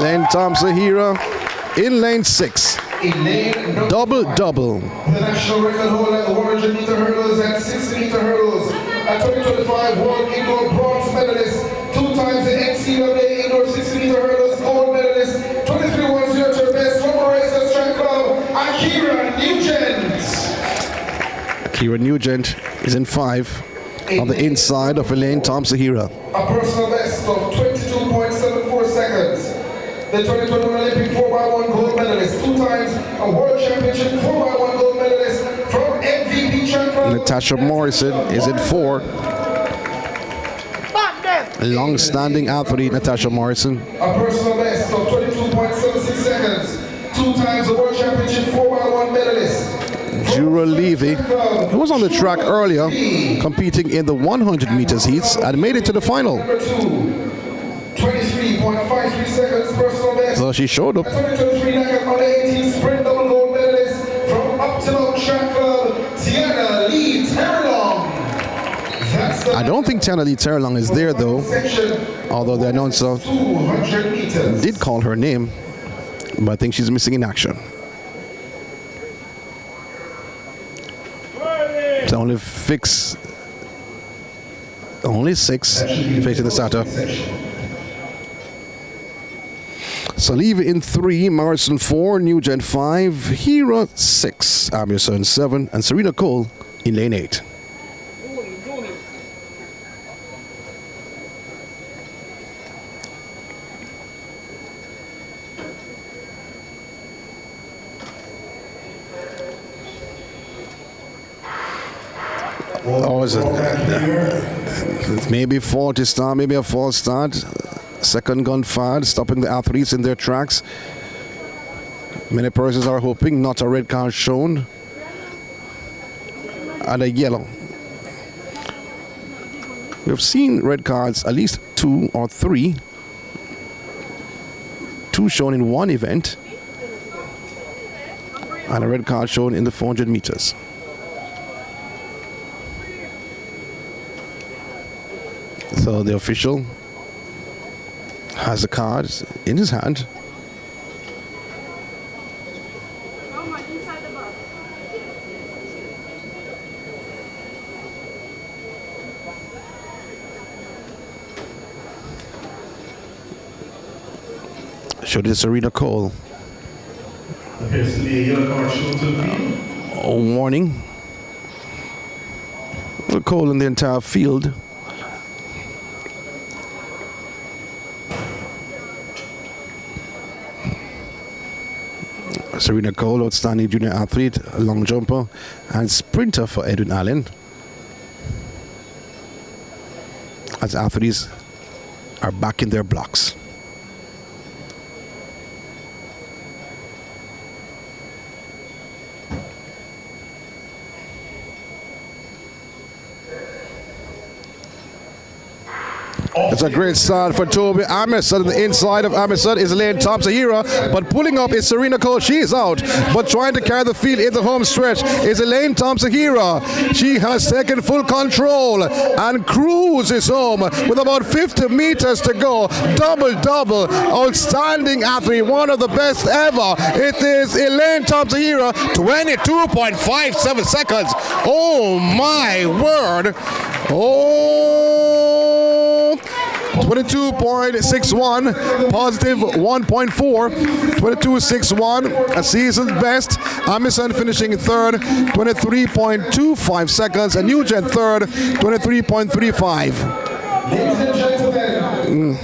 Lane Tomsahira in lane 6. In lane number Double. the national record holder at the 100-meter hurdles and 60-meter hurdles. A 2025 World Indoor Bronze medalist, 2 times the NCAA Indoor 60-meter hurdles gold medalist, 23.10 best from Racers Track Club, Akira Nugent. Akira Nugent is in 5 on the inside of Elaine Tomsahira. A personal best of 22.74 seconds. The 2021 Olympic 4x1 gold medalist, 2 times a World Championship 4x1 gold medalist from MVP Track Club. Natasha Morrison is in 4. Long-standing athlete Natasha Morrison. A personal best of 22.76 seconds. 2 times a World Championship 4x1 medalist. Jura Levy, who was on the track earlier, competing in the 100 meters heats and made it to the final. Number 2. 23.53 seconds personal best. So she showed up. 2023 Nike under 18 sprint double gold medalist from Uptown Track Club, Tiana Lee Terlong. I don't think Tiana Lee Terlong is there though, although the announcer 200 meters. did call her name, but I think she's missing in action. It's only 6 facing the starter. So Levy in 3, Morrison 4, Nugent 5, Hira 6, Amerson 7, and Serena Cole in lane 8. Or is it maybe 40 start, maybe a false start? Second gun fired, stopping the athletes in their tracks. Many persons are hoping not a red card shown and a yellow. We've seen red cards, at least 2 or 3. 2 shown in one event and a red card shown in the 400 meters. So the official has the cards in his hand. Should this Serena Cole? Appears to be a yellow card shown to the field. A warning. Cole in the entire field. Serena Cole, outstanding junior athlete, long jumper, and sprinter for Edwin Allen. As athletes are back in their blocks. It's a great start for Toby Amerson. The inside of Amerson is Elaine Thompson-Hira, but pulling up is Serena Cole. She is out, but trying to carry the field in the home stretch is Elaine Thompson-Hira. She has taken full control and cruises home with about 50 meters to go. Double, outstanding athlete, one of the best ever. It is Elaine Thompson-Hira, 22.57 seconds. Oh my word. Oh. 22.61, positive 1.4, 22.61, a season's best. Amerson finishing third, 23.25 seconds, and Nugent third, 23.35. Ladies and gentlemen,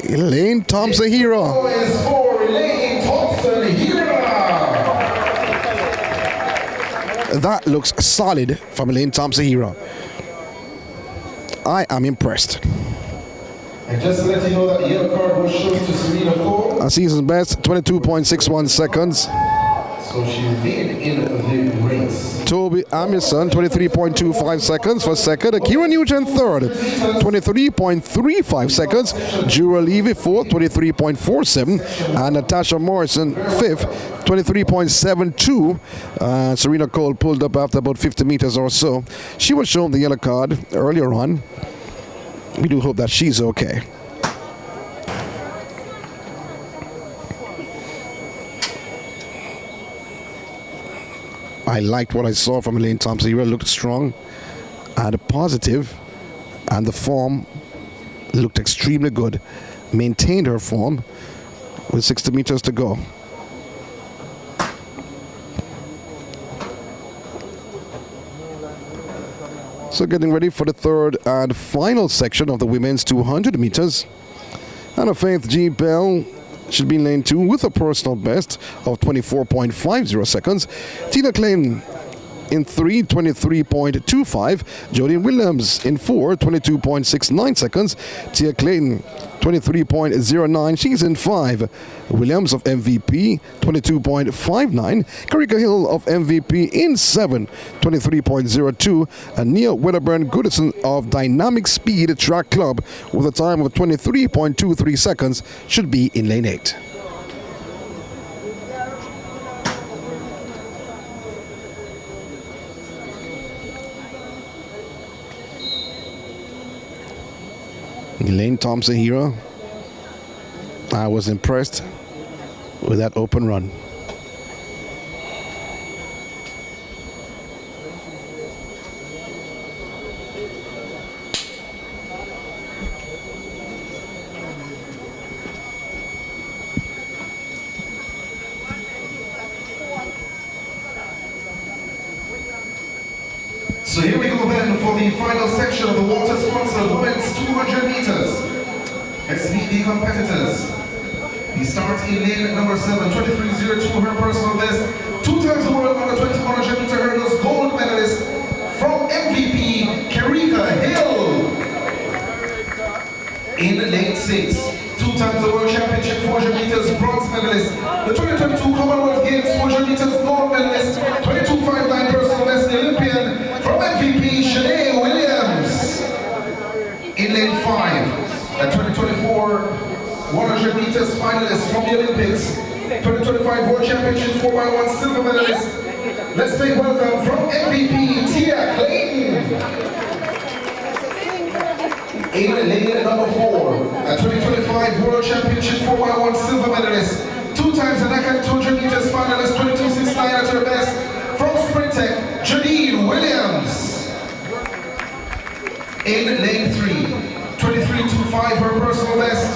Elaine Thompson-Hira. is for Elaine Thompson-Hira. That looks solid from Elaine Thompson-Hira. I am impressed. And just to let you know that the yellow card was shown to Serena Cole. A season's best, 22.61 seconds. So she remained in the race. Toby Amerson, 23.25 seconds for second. Akira Nugent third, 23.35 seconds. Jura Levy fourth, 23.47. And Natasha Morrison fifth, 23.72. Serena Cole pulled up after about 50 meters or so. She was shown the yellow card earlier on. We do hope that she's okay. I liked what I saw from Elaine Thompson-Hira. Looked strong and positive, and the form looked extremely good. Maintained her form with 60 meters to go. So getting ready for the third and final section of the women's 200 meters. Anna Faith G. Bell should be in lane 2 with a personal best of 24.50 seconds. Tina Klein in 3, 23.25. Jodine Williams in 4, 22.69 seconds. Tia Clayton, 23.09. She's in 5. Williams of MVP, 22.59. Karika Hill of MVP in 7, 23.02. And Nia Wedderburn Goodison of Dynamic Speed Track Club with a time of 23.23 seconds should be in lane 8. Elaine Thompson-Hira, I was impressed with that open run. So here we go then for the final section of the water-sponsored women's 200 meters. Let's meet the competitors. We start in lane number 7, 23.02, her personal best. 2 times the world on the 2100 meter hurdles, gold medalist from MVP, Karika Hill. In lane 6, 2 times the World Championship 400 meters bronze medalist, the 2022 Commonwealth Games 400 meters gold medalist, 22.59 personal best, the Olympian from MVP, Shanae Williams. In lane 5, the 2024 100 meters finalist from the Olympics, 2025 World Championship 4x1 silver medalist. Let's make welcome from MVP, Tia Clayton. In lane number 4, a 2025 World Championship 4x1 silver medalist, 2 times the NACAD 200 meters finalist, 22.69 at her best, from Sprintech, Janine Williams. In lane 3, 23.25 her personal best,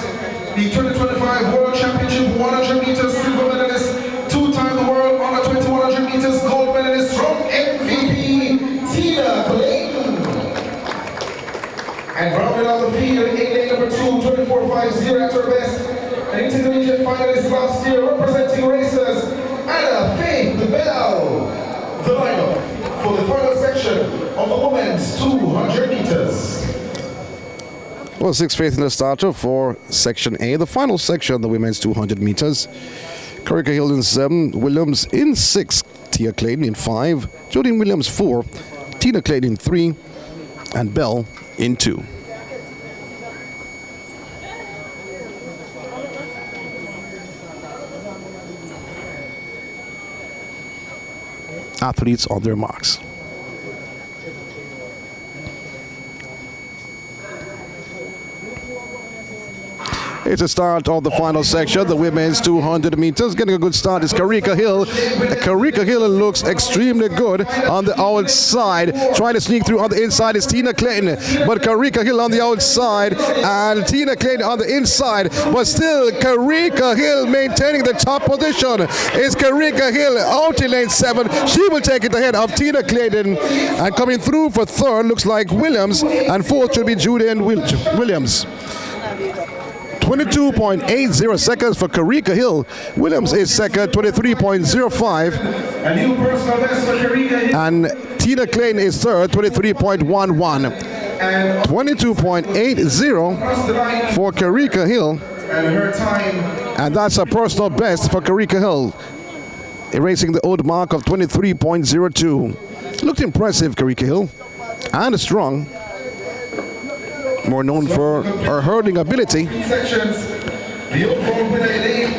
the 2025 World Championship 100 meters silver medalist, 2-time world under 2100 meters gold medalist from MVP, Tina Clayton. And rounding out the field in lane number 2, 24.50 at her best, an intermediate finalist last year representing racers, Anna Faith Bell. The lineup for the final section of the women's 200 meters. Well, 6 faith in the starter for Section A, the final section, the women's 200 meters. Karika Hill in 7, Williams in 6, Tia Clayton in 5, Jodine Williams 4, Tina Clayton in 3, and Bell in 2. Athletes on their marks. It's the start of the final section, the women's 200 meters. Getting a good start is Karika Hill. Karika Hill looks extremely good on the outside. Trying to sneak through on the inside is Tina Clayton. But Karika Hill on the outside and Tina Clayton on the inside. But still, Karika Hill maintaining the top position. Is Karika Hill out in lane 7. She will take it ahead of Tina Clayton. And coming through for third looks like Williams. And fourth should be Jodine Williams. 22.80 seconds for Karika Hill. Williams is second, 23.05. A new personal best for Karika Hill. And Tina Clayton is third, 23.11. 22.80 for Karika Hill. And her time. And that's a personal best for Karika Hill, erasing the old mark of 23.02. Looked impressive, Karika Hill, and strong. More known for her hurdling ability. Sections. The overall winner in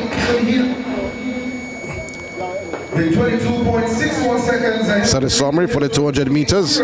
with 22.61 seconds. So the summary for the 200 meters.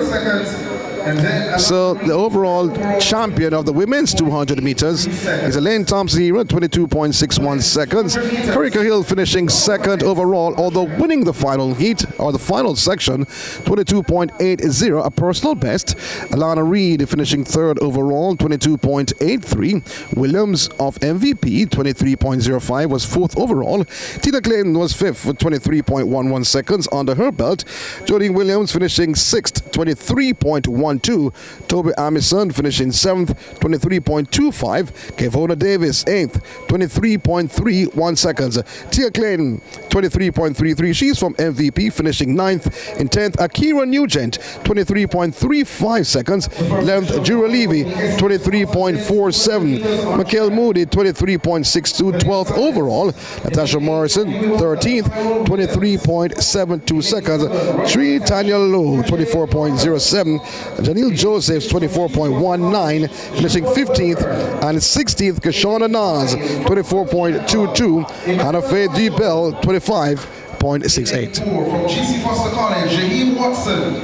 So the overall champion of the women's 200 meters is Elaine Thompson here at 22.61 seconds. Karika Hill finishing second overall, although winning the final heat or the final section, 22.80, a personal best. Alana Reed finishing third overall, 22.83. Williams of MVP, 23.05, was fourth overall. Tina Clayton was fifth with 23.11 seconds under her belt. Jodine Williams finishing sixth, 23.12. Toby Amison finishing 7th, 23.25. Kevona Davis 8th, 23.31 seconds. Tia Clayton 23.33. She's from MVP, finishing 9th. In 10th, Akira Nugent 23.35 seconds. 11th, Jura Levy 23.47. Mikhail Moody 23.62. 12th overall. Natasha Morrison 13th, 23.72 seconds. Sri Tanya Lowe 24.07. Janelle Josephs 24.19, finishing 15th, and 16th Kashona Nas 24.22, Hannah Faye D. Bell 25.68. From GC Foster College, Jaheim Watson.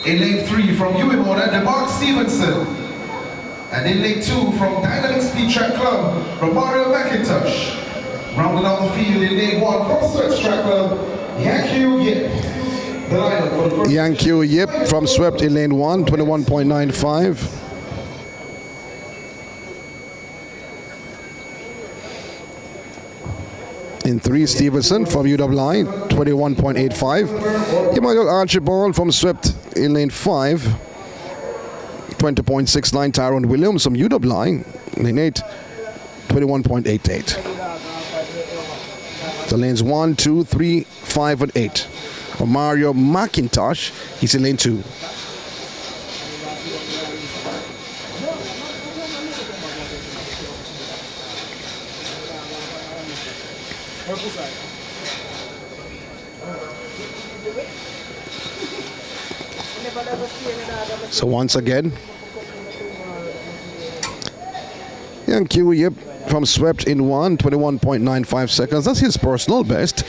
In lane 3 from UMONA, DeMark Stevenson. And in lane 2 from Dynamic Speed Track Club, Romario McIntosh. Rounding out the field in lane 1 from Sweats Track Club, Yankyu Yip. Yankyu Yip from Swept in lane 1, 21.95. In 3, Stevenson from UWI, 21.85. Emmanuel Archibald from Swept in lane 5, 20.69. Tyrone Williams from UWI, lane 8, 21.88. The lanes 1, 2, 3, 5, and 8. Mario McIntosh, he's in lane 2. So once again, young Q, yep, from swept in 21.95 seconds. That's his personal best.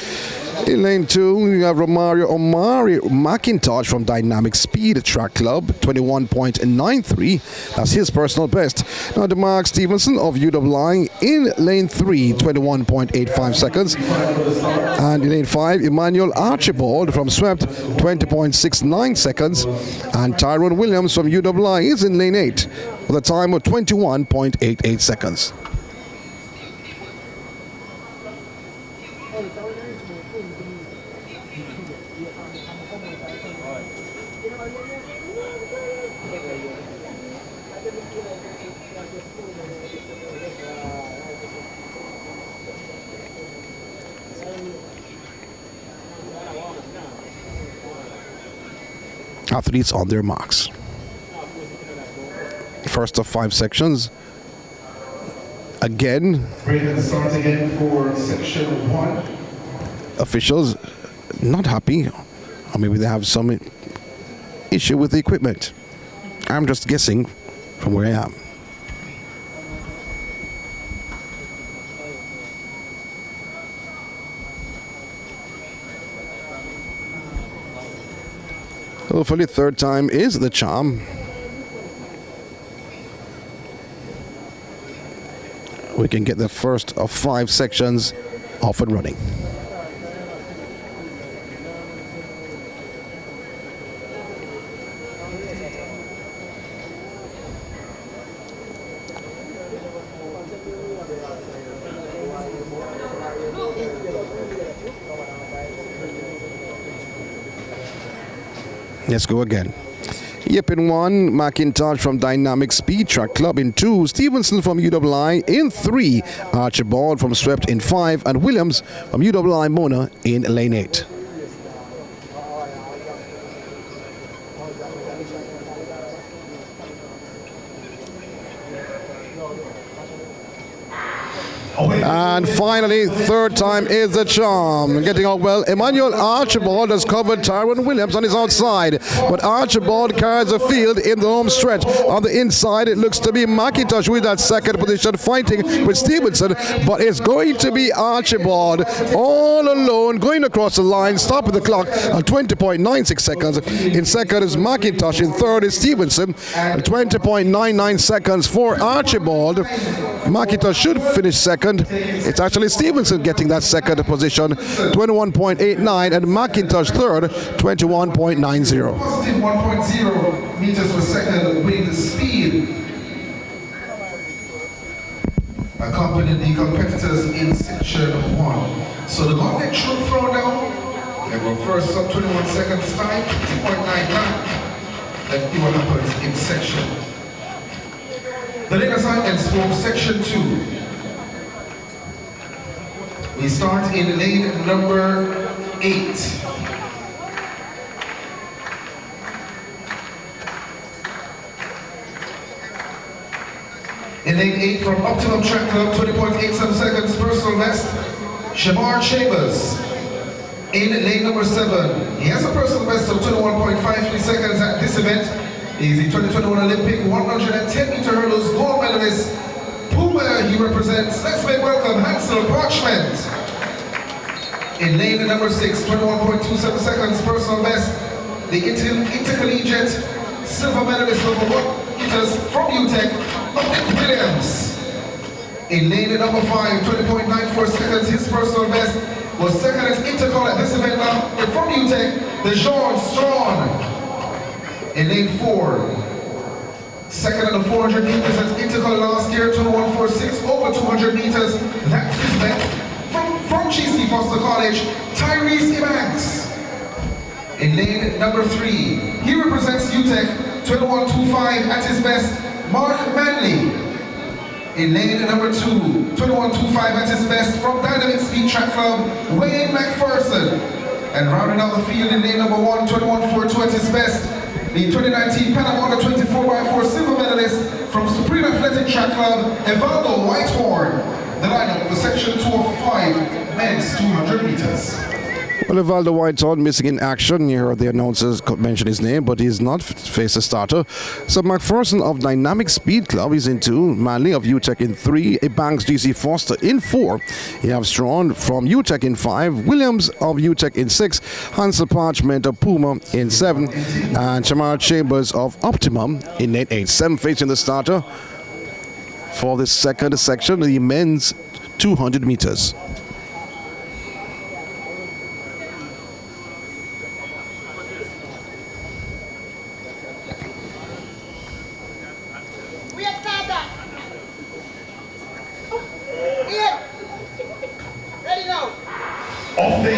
In lane 2, we have Omari McIntosh from Dynamic Speed Track Club, 21.93. That's his personal best. Now, DeMark Stevenson of UWI in lane 3, 21.85 seconds. And in lane 5, Emmanuel Archibald from Swept, 20.69 seconds. And Tyrone Williams from UWI is in lane 8 with a time of 21.88 seconds. Athletes on their marks. First of 5 sections. Again. Start again for section 1. Officials not happy, or maybe they have some issue with the equipment. I'm just guessing from where I am. Hopefully third time is the charm. We can get the first of 5 sections off and running. Let's go again. Yep, in 1, McIntosh from Dynamic Speed Track Club. In 2, Stevenson from UWI. In 3, Archibald from Swept. In 5, and Williams from UWI Mona in lane 8. And finally, third time is the charm. Getting out well, Emmanuel Archibald has covered Tyrone Williams on his outside, but Archibald carries the field in the home stretch. On the inside, it looks to be McIntosh with that second position, fighting with Stevenson, but it's going to be Archibald all alone, going across the line, stopping the clock at 20.96 seconds. In second is McIntosh, in third is Stevenson, 20.99 seconds for Archibald. McIntosh should finish second. It's actually Stevenson getting that second position, 21.89, and McIntosh third, 21.90. Positive 1.0 meters per second wind speed. Accompanying the competitors in section 1. So the gauntlet should throw down. And we'll first up 21 seconds time, 20.99. Let's see what happens in section. The lane assignments for section 2. We start in lane number 8. In lane 8 from Optimum Track Club, 20.87 seconds, personal best, Shamar Chambers. In lane number 7, he has a personal best of 21.53 seconds at this event. He's the 2021 Olympic 110-meter hurdles gold medalist. Puma he represents. Let's make welcome Hansel Parchment. In lane number 6, 21.27 seconds, personal best, the intercollegiate silver medalist of 1 meters from UTEC, Nick Williams. In lane number 5, 20.94 seconds, his personal best was second at intercol at this event now from UTEC, Dejon Strawn. In lane 4, second at the 400 meters at intercol last year, 21.46 over 200 meters. That's his best. From GC Foster College, Tyrese Ebanks. In lane number 3, he represents UTEC, 21.25 at his best, Mark Manley. In lane number 2, 21.25 at his best, from Dynamic Speed Track Club, Wayne McPherson. And rounding out the field in lane number 1, 21.42 at his best, the 2019 Pan Am Under 24x4 silver medalist from Supreme Athletic Track Club, Evaldo Whitehorn. The lineup for section 2 of 5, men's 200 meters. Well, Evaldo Whitehorn missing in action. You heard the announcers mention his name, but he's not face a starter. So McPherson of Dynamic Speed Club is in 2, Manley of UTEC in 3, Banks GC Foster in 4. You have Strawn from UTEC in 5, Williams of UTEC in 6, Hansel Parchment of Puma in 7, and Shamar Chambers of Optimum in lane 8. 7 facing the starter for the second section, the men's 200 meters.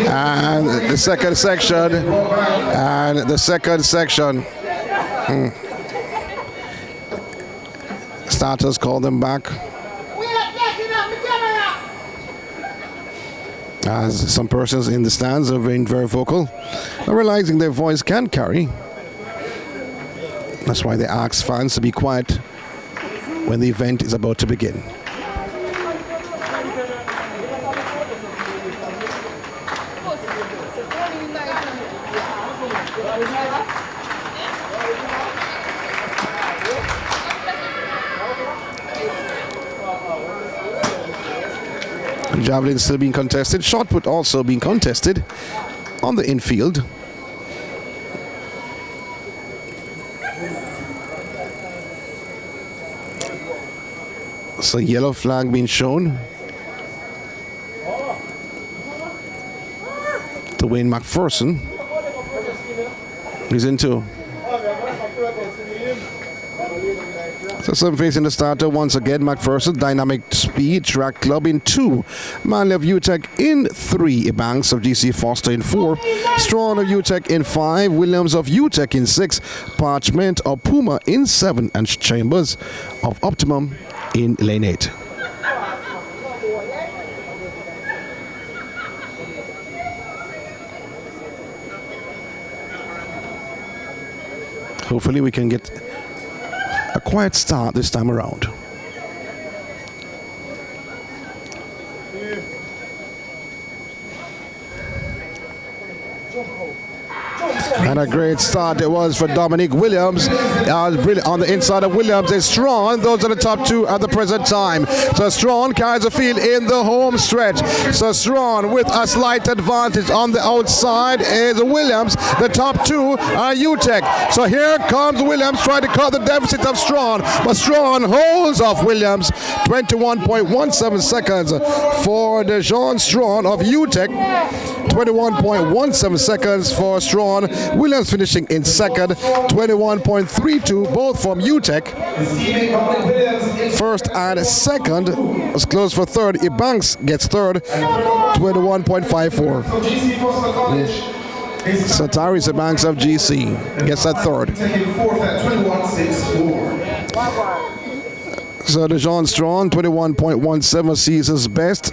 And the second section, starters call them back. As some persons in the stands are being very vocal, realizing their voice can carry. That's why they ask fans to be quiet when the event is about to begin. Javelin still being contested. Shot put also being contested on the infield. So yellow flag being shown to Wayne McPherson. He's in 2. So some facing the starter once again, McPherson, Dynamic Speed Track Club in 2, Manley of UTEC in 3, Banks of GC Foster in 4, Strawn of UTEC in 5, Williams of UTEC in 6, Parchment of Puma in 7, and Chambers of Optimum in lane 8. Hopefully we can get a quiet start this time around. And a great start it was for Dominic Williams. On the inside of Williams is Strawn. Those are the top 2 at the present time. So Strawn carries the field in the home stretch. So Strawn with a slight advantage. On the outside is Williams. The top 2 are UTEC. So here comes Williams trying to cut the deficit of Strawn. But Strawn holds off Williams. 21.17 seconds for Dejon Strawn of UTEC. 21.17 seconds for Strawn. Williams finishing in second, 21.32, both from UTEC. First and second was close for third. Banks gets third, 21.54. So Tyrese Banks of GC gets that third. So Dejon Strawn, 21.17 season's best.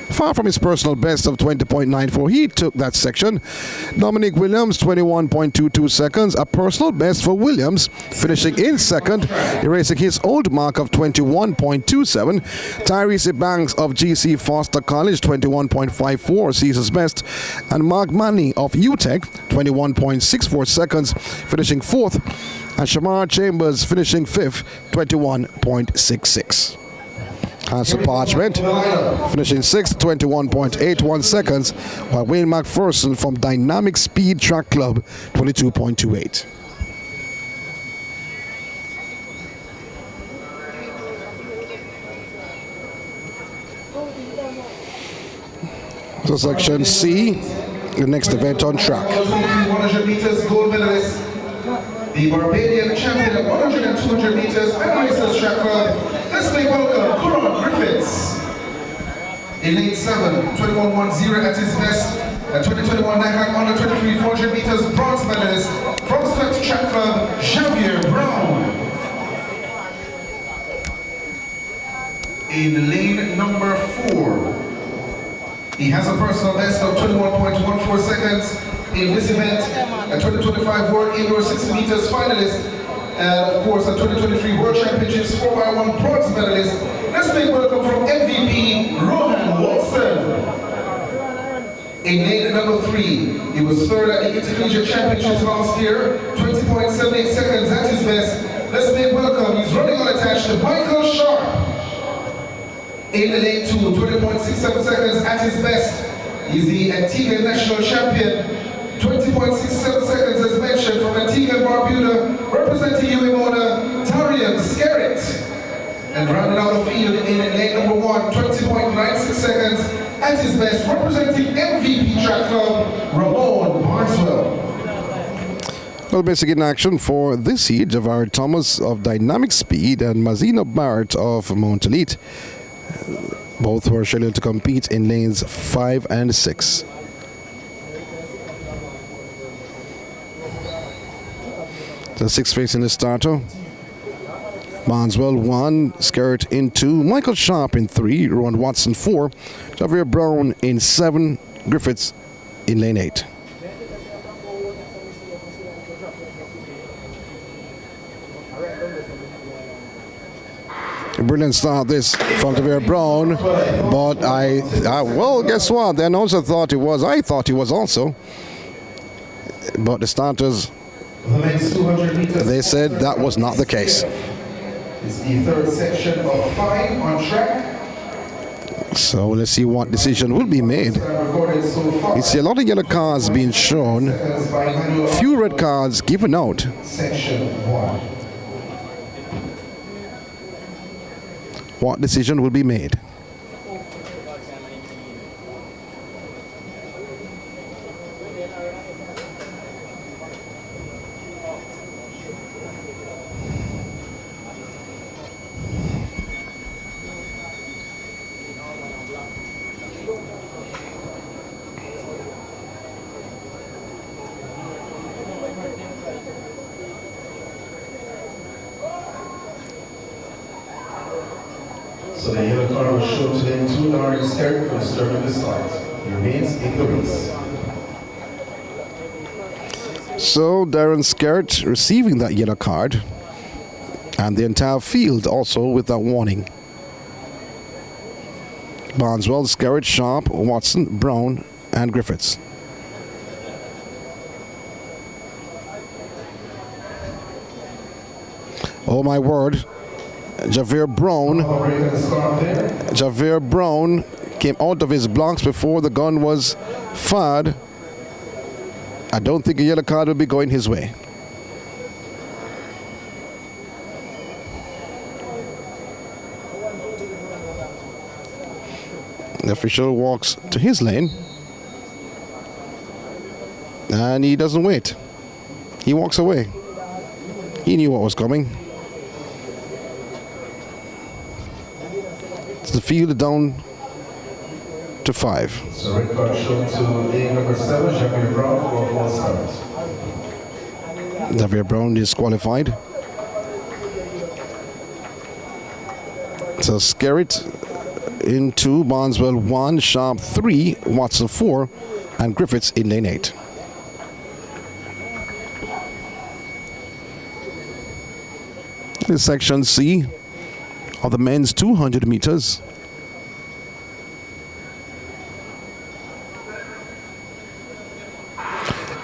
Far from his personal best of 20.94. He took that section. Dominic Williams, 21.22 seconds. A personal best for Williams, finishing in second, erasing his old mark of 21.27. Tyrese Banks of GC Foster College, 21.54 season's best. And Mark Manley of UTEC, 21.64 seconds, finishing fourth. And Shamar Chambers finishing fifth, 21.66. Hansel Parchment finishing 6th, 21.81 seconds, while Wayne McPherson from Dynamic Speed Track Club, 22.28. So section C, the next event on track. 100 meters gold medalist, the Barbadian champion at 100 and 200 meters at Iceland Track Club. Let's make welcome Coron Griffiths. In lane 7, 21.10 at his best. At 2021 Nighthack under 23 400 meters bronze medalist from Swept Track Club, Javier Brown. In lane number 4, he has a personal best of 21.14 seconds in this event. A 2025 World Indoor 60 meters finalist and of course the 2023 World Championships 4x1 bronze medalist. Let's make welcome from MVP Rohan Watson. In lane number 3, he was third at the Intercollegiate Championships last year, 20.78 seconds at his best. Let's make welcome, he's running unattached, to Michael Sharp. In lane 2, 20.67 seconds at his best. He's the Antigua National Champion, 20.67 seconds as mentioned from Antigua and Barbuda, representing UMONA, Tarian Skerritt. And rounding out the field in lane number 1, 20.96 seconds at his best, representing MVP Track Club, Ramon Barneswell. Well, basic in action for this seed, Javar Thomas of Dynamic Speed and Mazina Bart of Mount Elite. Both were scheduled to compete in lanes 5 and 6. The sixth race in the starter. Barneswell 1, Skerritt in 2, Michael Sharp in 3, Rowan Watson 4, Javier Brown in 7, Griffiths in lane 8. A brilliant start this from Javier Brown, but well, guess what? The announcer thought he was. I thought he was also. But the starters, they said that was not the case. It's the third section of 5 on track. So let's see what decision will be made. You see a lot of yellow cards being shown, few red cards given out. Section 1. What decision will be made? So the yellow card was shown to them 2 Larry Skerritt for disturbing the start. He remains in the race. So Darren Skerritt receiving that yellow card, and the entire field also with that warning. Barneswell, Skerritt, Sharp, Watson, Brown, and Griffiths. Oh my word. Javier Brown came out of his blocks before the gun was fired. I don't think a yellow card will be going his way. The official walks to his lane, and he doesn't wait. He walks away. He knew what was coming. The field down to 5. So red card shown to lane number 7, Javier Brown for a false start. Javier Brown is qualified. So Skerritt in 2, Barneswell 1, Sharp 3, Watson 4, and Griffiths in lane 8. This is section C of the men's 200 meters.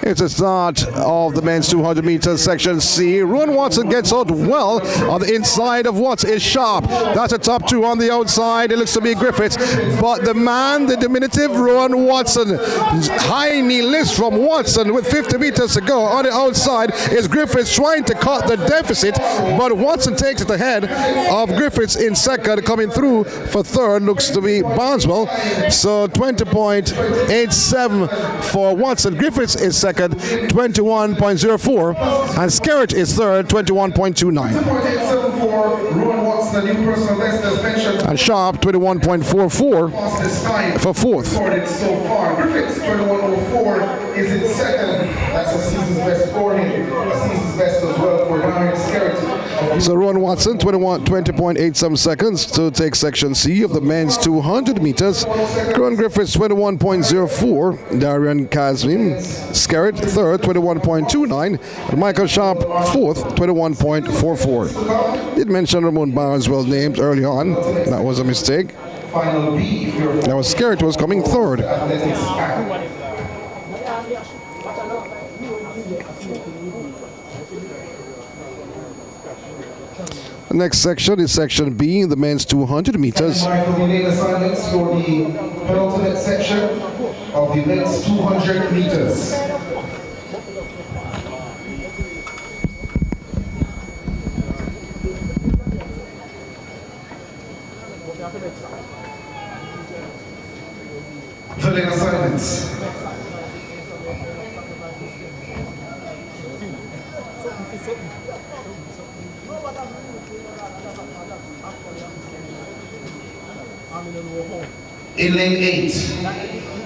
It's the start of the men's 200 meters section C. Rowan Watson gets out well on the inside of what is Sharp. That's a top 2 on the outside. It looks to be Griffiths. But the man, the diminutive Rowan Watson, high knee list from Watson with 50 meters to go. On the outside is Griffiths trying to cut the deficit, but Watson takes it ahead of Griffiths in second. Coming through for third looks to be Barneswell. So 20.87 for Watson. Griffiths is second, 21.04, and Skerritt is third, 21.29. And Sharp, 21.44 for fourth. So far, Griffiths 21.04 is in second. That's a season's best for him. A season's best as well for Darren Skerritt of So Ron Watson, 20.8 seconds to take section C of the men's 200 meters. Ron Griffiths, 21.04. Darian Kazim Skerritt, third, 21.29. And Michael Sharp, fourth, 21.44. Did mention Ramon Barnes well named early on. That was a mistake. That was Skerritt was coming third. The next section is section B, the men's 200 meters. Assignments for the penultimate section of the men's 200 meters. Filling assignments. In lane 8.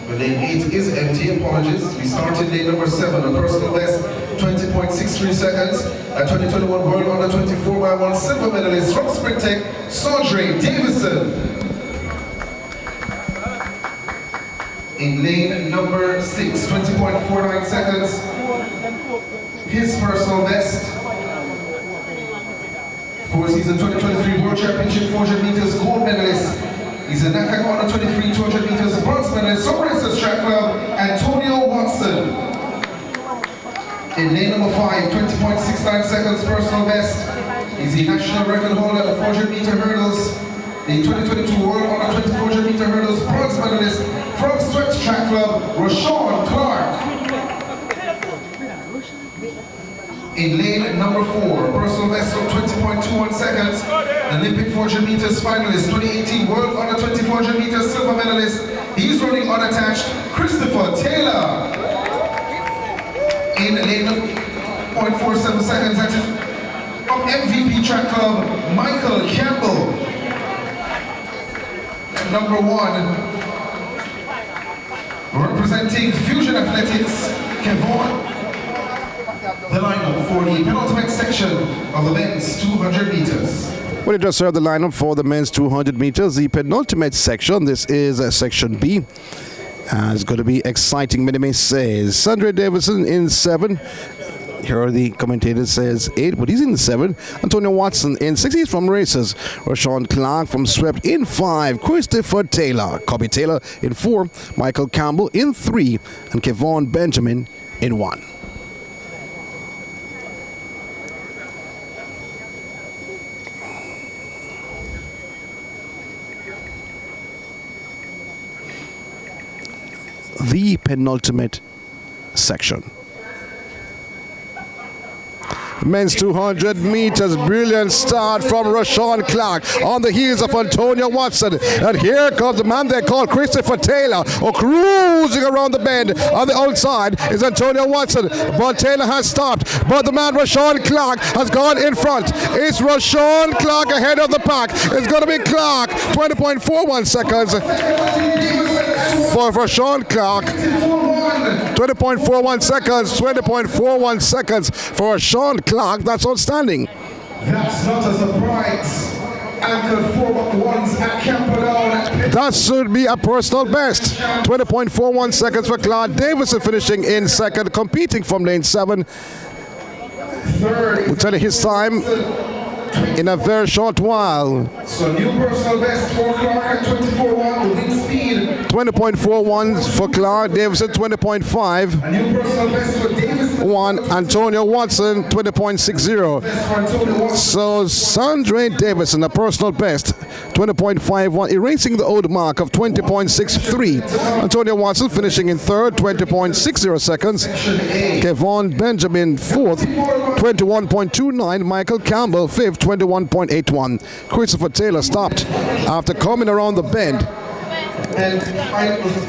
Lane 8 is empty, apologies. We started lane number 7, a personal best 20.63 seconds. A 2021 World Under 24x1 silver medalist from Sprint Tech, Sandre Davison. In lane number 6, 20.49 seconds. His personal best. Of course, he's a 2023 World Championship 400 meters gold medalist. He's a NACAC Under 23 200 meters bronze medalist from Racers Track Club, Antonio Watson. In lane number 5, 20.69 seconds personal best. He's the national record holder at the 400 meter hurdles. The 2022 World Under 2400 meter hurdles bronze medalist from Sweats Track Club, Rashawn Clark. In lane number 4, personal best of 20.21 seconds, Olympic 400 meters finalist, 2018 World Under 2400 meters silver medalist. He's running unattached, Christopher Taylor. In lane 0.47 seconds, that is from MVP Track Club, Michael Campbell. And number 1, representing Fusion Athletics, Kevon. The lineup for the penultimate section of the men's 200 meters. Well, you just heard the lineup for the men's 200 meters, the penultimate section. This is section B. It's going to be exciting, many may say. Sandre Davison in 7. Here the commentator says 8, but he's in 7. Antonio Watson in 6. He's from Racers. Rashawn Clark from Swept in 5. Christopher Taylor. Cobby Taylor in 4. Michael Campbell in 3. And Kevon Benjamin in 1. The penultimate section. Men's 200 meters, brilliant start from Rashawn Clark on the heels of Antonio Watson. And here comes the man they call Christopher Taylor, cruising around the bend. On the outside is Antonio Watson, but Taylor has stopped. But the man Rashawn Clark has gone in front. It's Rashawn Clark ahead of the pack. It's going to be Clark, 20.41 seconds for Rashawn Clark. 20.41 seconds, 20.41 seconds for Rashawn Clark. That's outstanding. That's not a surprise. Anchored 4-1s at Camperdown. That should be a personal best. 20.41 seconds for Clark. Davison finishing in second, competing from lane 7. Third. We'll tell you his time in a very short while. So new personal best for Clark at 24.1 within speed. 20.41 for Clark. Davison 20.5. A new personal best for Davison. 1. Antonio Watson 20.60. So Sandre Davison, a personal best, 20.51, erasing the old mark of 20.63. Antonio Watson finishing in third, 20.60 seconds. Kevon Benjamin fourth, 21.29. Michael Campbell fifth, 21.81. Christopher Taylor stopped after coming around the bend.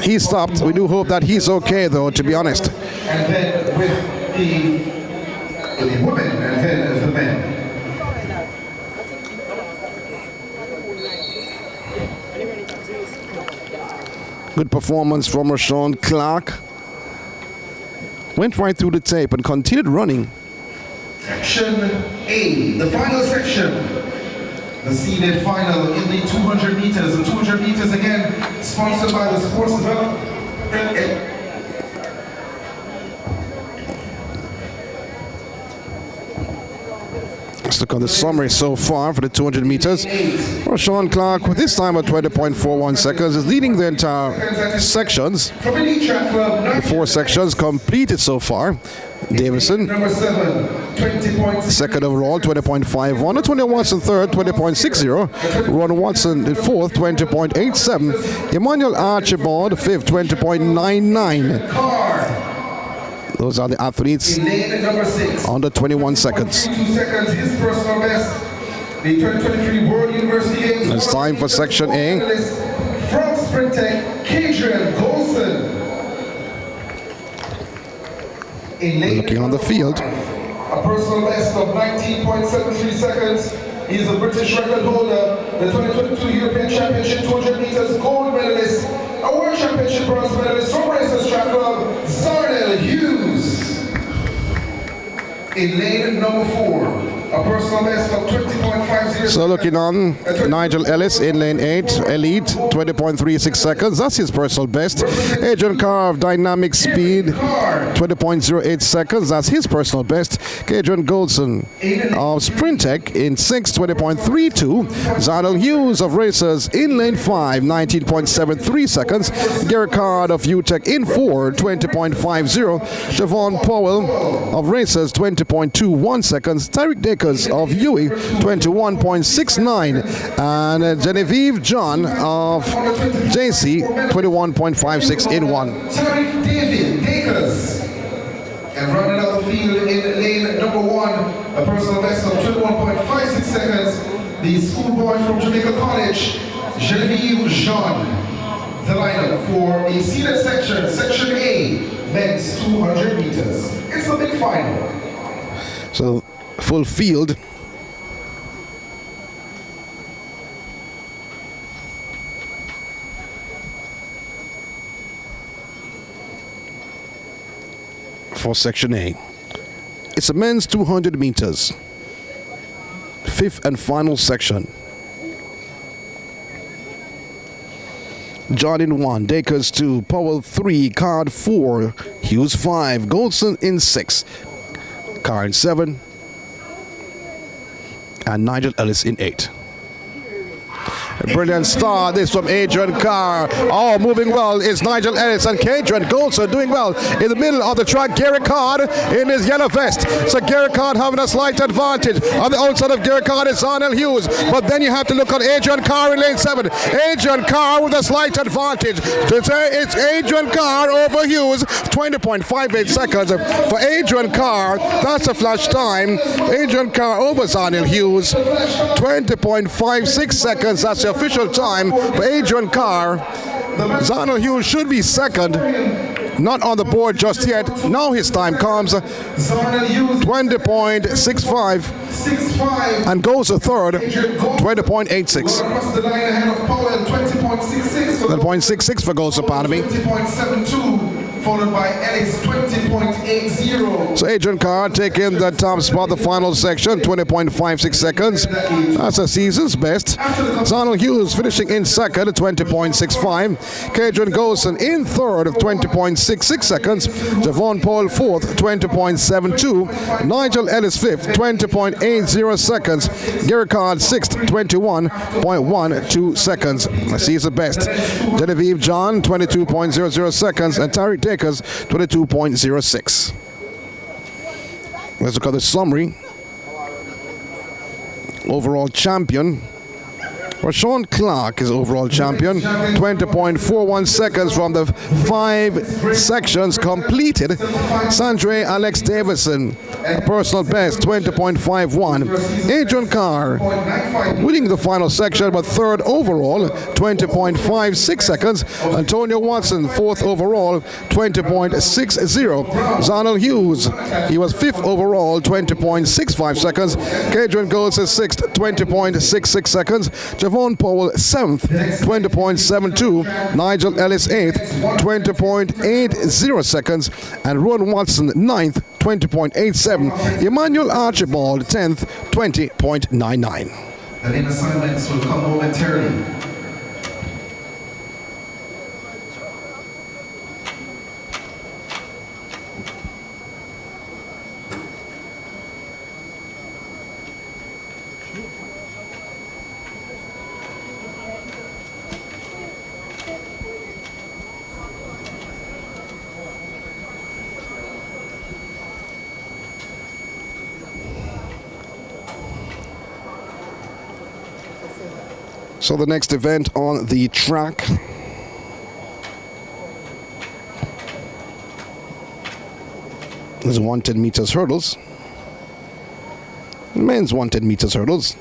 He stopped. We do hope that he's okay, though, to be honest. And then with the women, and then the men. Good performance from Rashawn Clark. Went right through the tape and continued running Section A, the final section. The seeded final in the 200 meters. The 200 meters again, sponsored by the Sports Development. Let's look at the summary so far for the 200 meters. Sean Clark, with this time at 20.41 seconds, is leading the entire sections. The 4 sections completed so far. Davison, second overall, 20.51. Antonio Watson, third, 20.60. Ron Watson, in fourth, 20.87. Emmanuel Archibald, fifth, 20.99. Those are the athletes under 21 seconds. 2 seconds, his personal best. The 2023 World University Games. It's time for Section A. From Sprint Tech, Kadrian Golson. Looking on the field. A personal best of 19.73 seconds. He is a British record holder, the 2022 European Championship 200 meters gold medalist, a World Championship bronze medalist from Racers Track Club, Zarnell Hughes. In lane number 4, a personal best of 20.50. So looking on, Nigel Ellis in lane 8, elite, 20.36 seconds. That's his personal best. Adrian Carr of dynamic speed, 20.08 seconds. That's his personal best. Adrian Goldson of Sprint Tech in 6, 20.32. Zadal Hughes of Racers in lane 5, 19.73 seconds. Gary Card of UTech in 4, 20.50. Javon Powell of Racers, 20.21 seconds. Tyreek Dakers of Huey, 21.69. And Genevieve John of JC, 21.56 in 1. Tyreek David Dakers. And running out the field in lane number 1, a personal best of 21.56 seconds. The schoolboy from Jamaica College, Genevieve Jean. The lineup for the seeded section, Section A, men's 200 meters. It's a big final. So, full field. For Section A. It's a men's 200 meters. 5th and final section. John in 1, Dakers 2, Powell 3, Card 4, Hughes 5, Goldson in 6, Carr in 7, and Nigel Ellis in 8. A brilliant start, this from Adrian Carr. Oh, moving well is Nigel Ellis, and Kadrian Goldson doing well in the middle of the track. Gary Card in his yellow vest. So Gary Card having a slight advantage. On the outside of Gary Card is Arnell Hughes. But then you have to look at Adrian Carr in lane 7. Adrian Carr with a slight advantage. It's Adrian Carr over Hughes. 20.58 seconds for Adrian Carr. That's a flash time. Adrian Carr over Arnell Hughes. 20.56 seconds. That's the official time for Adrian Carr. Zarnell Hughes should be second. Not on the board just yet. Now his time comes. 20.65 and goes to third. 20.86. 20.66 for goals, pardon me. 20.72. Followed by Ellis, 20.80. So Adrian Carr taking the top spot, the final section, 20.56 seconds. That's a season's best. Zarnell Hughes finishing in second, 20.65. Kadrian Goldson in third, 20.66 seconds. Javon Paul fourth, 20.72. Nigel Ellis fifth, 20.80 seconds. Gary Card sixth, 21.12 seconds. Season best. Genevieve John, 22.00 seconds. And Tyreek Dakers, 22.06. Let's look at the summary. Overall champion. Sean Clark is overall champion. 20.41 seconds from the 5 sections completed. Sandre Alex Davison, a personal best, 20.51. Adrian Carr winning the final section, but third overall, 20.56 seconds. Antonio Watson, fourth overall, 20.60. Zarnell Hughes, he was fifth overall, 20.65 seconds. Kadrian Goldson sixth, 20.66 seconds. Javon Powell 7th, 20.72. Nigel Ellis 8th, 20.80 seconds. And Ron Watson 9th, 20.87. Emmanuel Archibald, 10th, 20.99. The lane assignments will come momentarily. So the next event on the track is 110 meters hurdles. Men's 110 meters hurdles.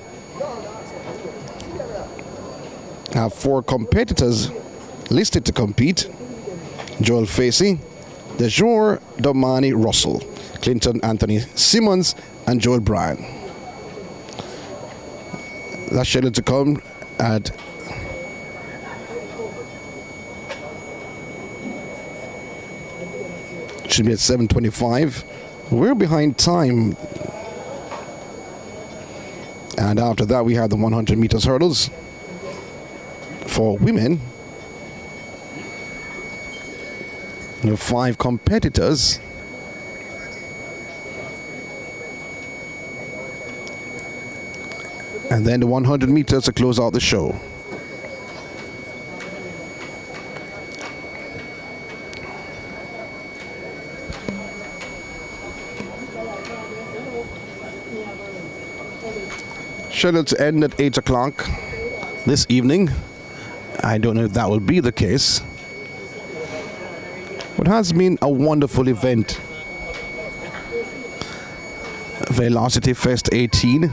Have 4 competitors listed to compete: Joel Facey, DeJour Domani Russell, Clinton Anthony Simmons, and Joel Bryan. That's scheduled to come at should be at 7:25. We're behind time. And after that, we have the 100 meters hurdles for women. There are 5 competitors. And then the 100 meters to close out the show. Scheduled to end at 8 o'clock this evening. I don't know if that will be the case. It has been a wonderful event. Velocity Fest 18.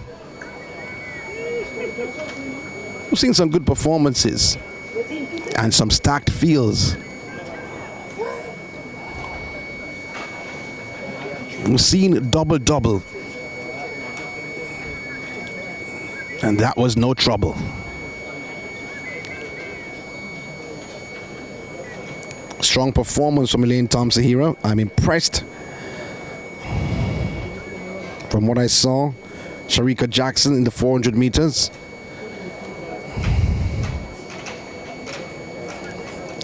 We've seen some good performances and some stacked fields. We've seen double-double. And that was no trouble. Strong performance from Elaine Thompson-Hero. I'm impressed. From what I saw, Sharika Jackson in the 400 meters.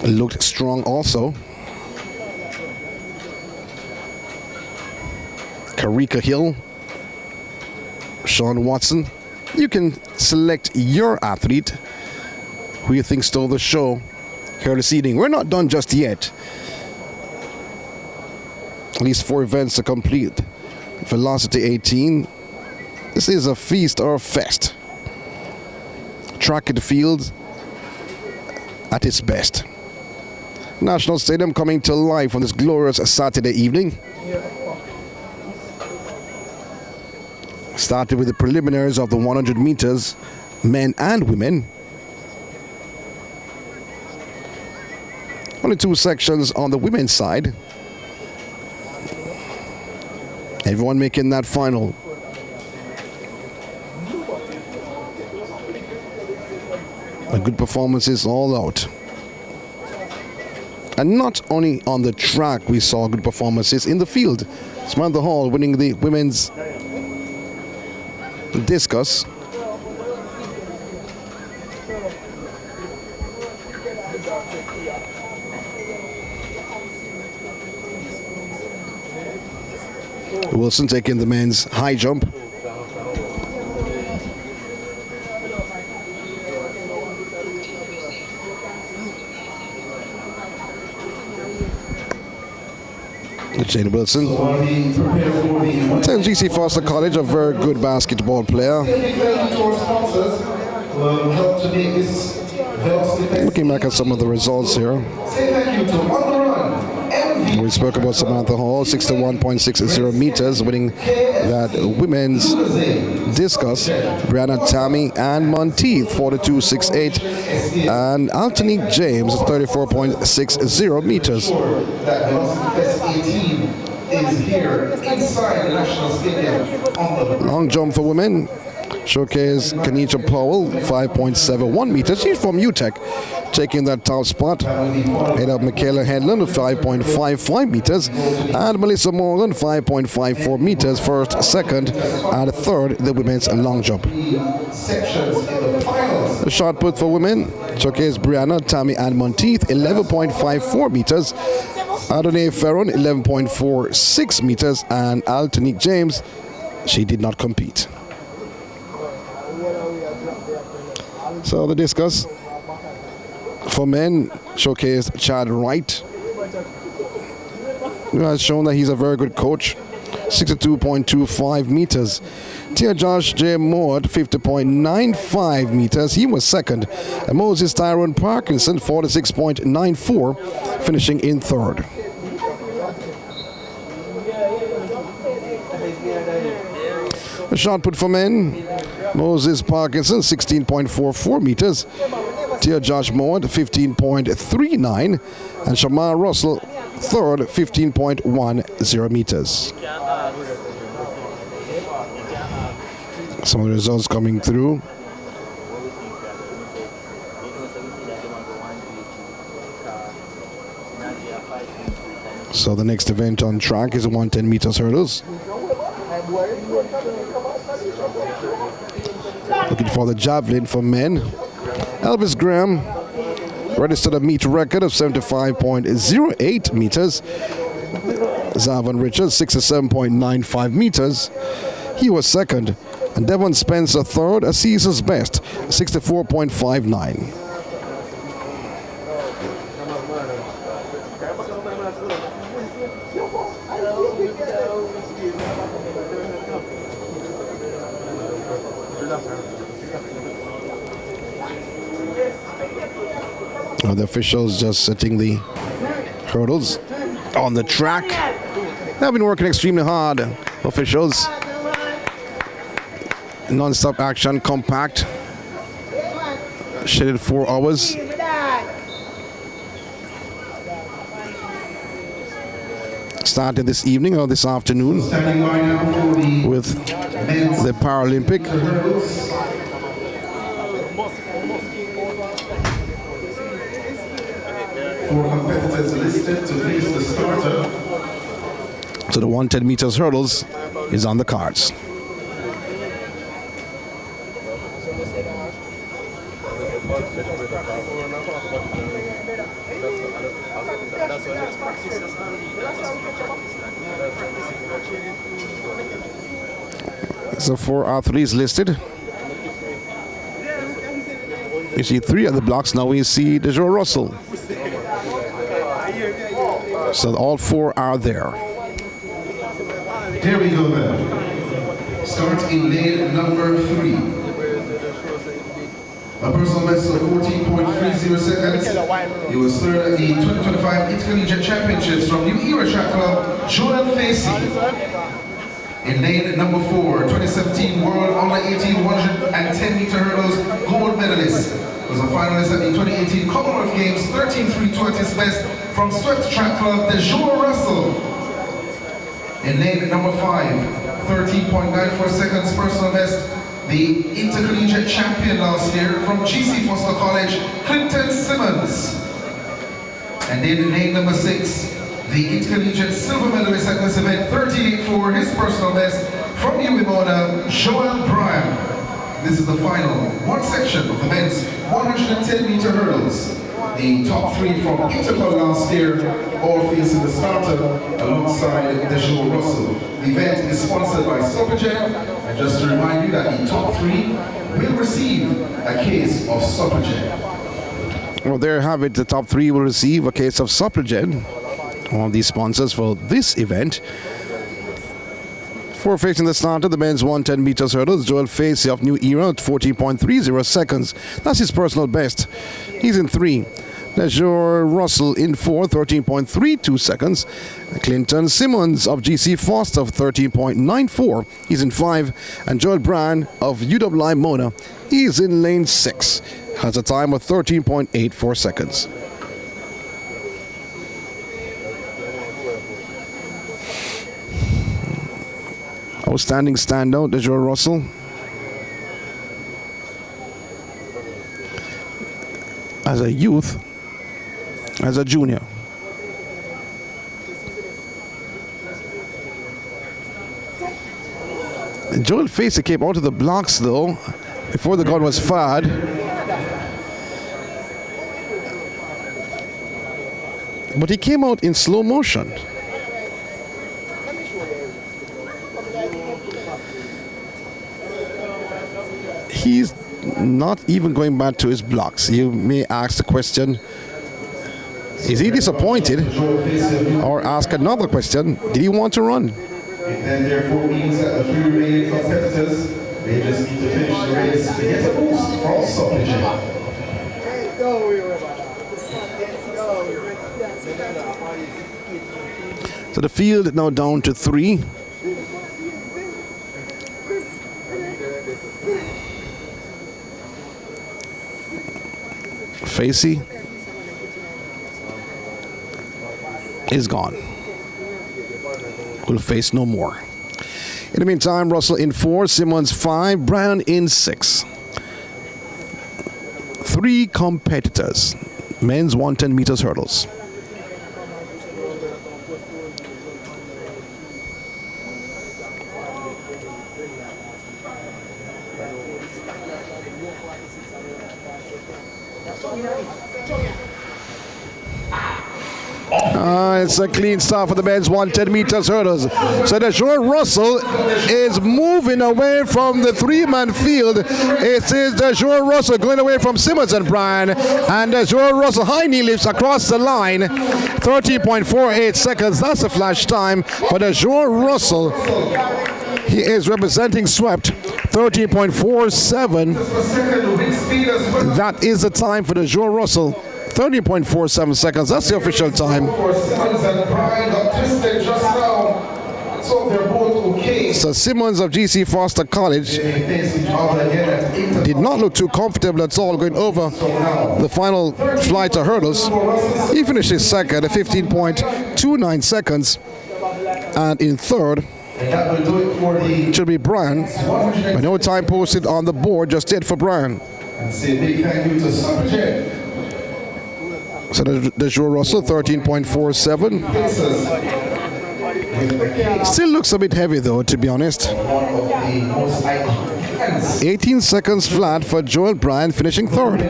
Looked strong also. Karika Hill, Sean Watson. You can select your athlete who you think stole the show here this evening. We're not done just yet. At least 4 events to complete. Velocity 18. This is a feast or a fest. Track and field at its best. National Stadium coming to life on this glorious Saturday evening. Started with the preliminaries of the 100 meters, men and women. Only 2 sections on the women's side. Everyone making that final. A good performances all out. And not only on the track we saw good performances in the field. Samantha Hall winning the women's discus. Wilson taking the men's high jump. Jane Wilson. Attends GC Foster College, a very good basketball player. Looking back at some of the results here. We spoke about Samantha Hall, 61.60 meters, winning that women's discus. Brianna Tammy and Monteith, 42.68. And Anthony James, 34.60 meters. Is here inside the National Stadium. Long jump for women. Showcase Kanisha Powell, 5.71 meters. She's from UTEC, taking that top spot. Ahead of Michaela Hedlund, 5.55 meters. And Melissa Morgan, 5.54 meters. First, second, and third, the women's long jump. The shot put for women, Showcase Brianna, Tammy Ann Monteith, 11.54 meters. Adonai Ferron, 11.46 meters. And Altonique James, she did not compete. So the discus for men showcased Chad Wright, who has shown that he's a very good coach. 62.25 meters. Tia Josh J. Moore, 50.95 meters. He was second. And Moses Tyrone Parkinson, 46.94, finishing in third. The shot put for men, Moses Parkinson, 16.44 meters. Tia Josh Moore, 15.39. And Shamar Russell, third, 15.10 meters. Some of the results coming through. So the next event on track is the 110 meters hurdles. Looking for the javelin for men. Elvis Graham registered a meet record of 75.08 meters. Zavon Richards, 67.95 meters. He was second. And Devon Spencer third, a season's best, 64.59. The officials just setting the hurdles on the track. They've been working extremely hard, officials. Non-stop action, compact. Scheduled 4 hours. Started this evening or this afternoon with the Paralympic. Four competitors listed to face the starter. So the 110 meters hurdles is on the cards. So 4 athletes listed. You see 3 of the blocks. Now we see Dejour Russell. So all 4 are there. Here we go then. Start in lane number 3. A personal best of 14.30 seconds. He was third at the 2025 Intercollegiate Championships from New Era Track Club, Joel Facey. In lane number 4, 2017 World Under 18 110 meter hurdles gold medalist. Was a finalist at the 2018 Commonwealth Games 13.32 at his best from Swept Track Club, Dejour Russell. In lane number 5, 13.94 seconds personal best, the intercollegiate champion last year from GC Foster College, Clinton Simmons. And in lane number 6, the intercollegiate silver medalist at this event, 13.84, his personal best from UWMona, Joel Bryan. This is the final one section of the men's 110 meter hurdles. The top 3 from Interpol last year, all facing the starter alongside Dejour Russell. The event is sponsored by Superjet, and just to remind you that the top 3 will receive a case of Superjet. Well, there you have it. The top 3 will receive a case of Superjet, one of the sponsors for this event. For facing the starter, the men's 110 meters hurdles, Joel Facey of New Era at 14.30 seconds. That's his personal best. He's in 3. Dejour Russell in 4, 13.32 seconds. Clinton Simmons of GC Foster of 13.94. He's in 5. And Joel Bryan of UWMona, he's in lane 6. Has a time of 13.84 seconds. Outstanding standout, Dejour Russell. as a youth, as a junior. Joel Facey came out of the blocks though before the gun was fired. But he came out in slow motion. He's not even going back to his blocks. You may ask the question, is he disappointed? Or ask another question, did he want to run? It then therefore means that the three remaining competitors, they just need to finish the race to get a boost from supplement. So the field now down to 3. Facey is gone. Will face no more. In the meantime, Russell in 4, Simmons 5, Brown in 6. 3 competitors. Men's 110 meters hurdles. It's a clean start for the men's 110 meters hurdles. So Deshaun Russell is moving away from the 3-man field. It is Deshaun Russell going away from Simmons and Bryan. And Deshaun Russell high knee lifts across the line. 30.48 seconds. That's a flash time for Deshaun Russell. He is representing Swept. 30.47. That is the time for Deshaun Russell. 30.47 seconds. That's the official time. So Simmons of GC Foster College did not look too comfortable at all going over the final flight of hurdles. He finished his second at 15.29 seconds. And in third, it should be Bryan. But no time posted on the board just yet for Bryan. So Deshaun Russell, 13.47. Still looks a bit heavy though, to be honest. 18 seconds flat for Joel Bryan, finishing third.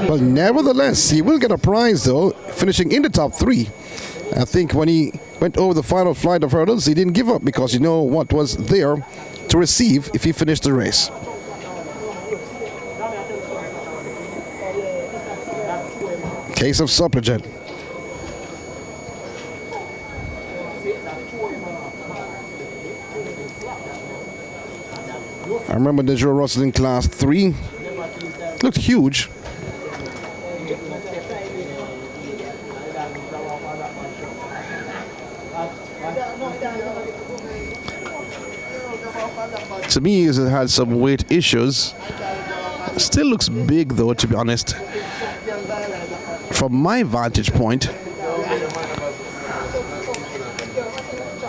But nevertheless, he will get a prize though, finishing in the top 3. I think when he went over the final flight of hurdles, he didn't give up because you know what was there to receive if he finished the race. Case of Supplejet. I remember Deshaun Russell in class 3. Looked huge. To me, he had some weight issues. Still looks big though, to be honest. From my vantage point.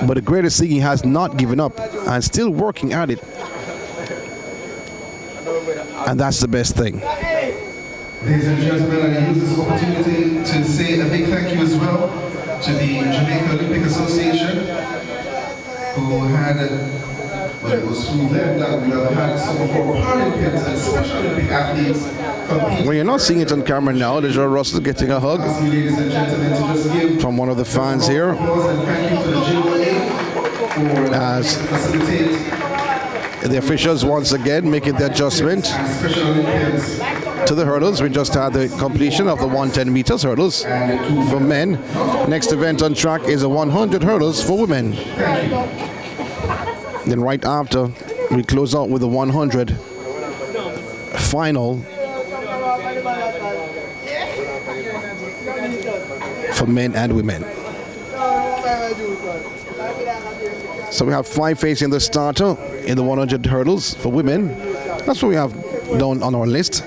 But the greatest thing, he has not given up and still working at it. And that's the best thing. Ladies and gentlemen, I use this opportunity to say a big thank you as well to the Jamaica Olympic Association, who had, well, it was through them that we have had some of our Paralympians and Special Olympic athletes compete. Well, you're not seeing it on camera now. Deshaun Russell getting a hug Ladies and gentlemen, to just give from one of the fans here. applause and thank you to the GOA for As facilitate the officials once again making the adjustment Special Olympians. to the hurdles. We just had the completion of the 110 meters hurdles for men. Next event on track is a 100 hurdles for women. Then right after, we close out with the 100 final for men and women. So we have 5 facing the starter in the 100 hurdles for women. That's what we have down on our list.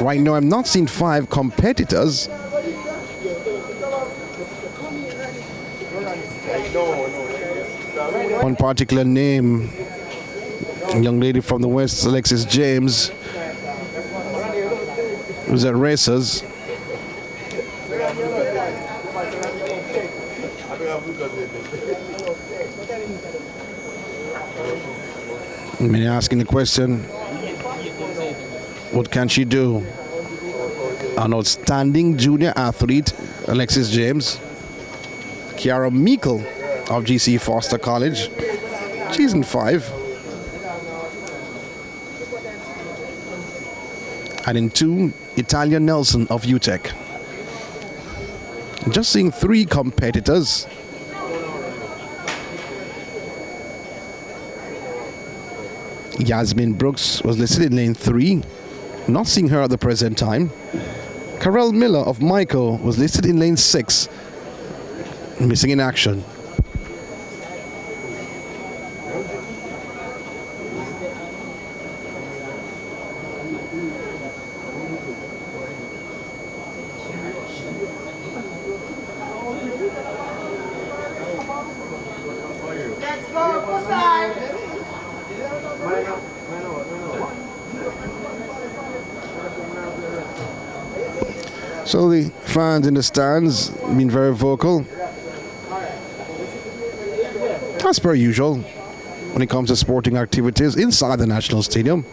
Right now, I'm not seeing 5 competitors. One particular name, a young lady from the West, Alexis James, who's at Racers. Many asking the question, what can she do? An outstanding junior athlete, Alexis James. Kiara Meikle of GC Foster College. She's in 5. And in 2, Italia Nelson of UTEC. Just seeing 3 competitors. Yasmin Brooks was listed in lane 3. Not seeing her at the present time. Carell Miller of Michael was listed in lane 6. Missing in action. So the fans in the stands been very vocal, as per usual, when it comes to sporting activities inside the National Stadium.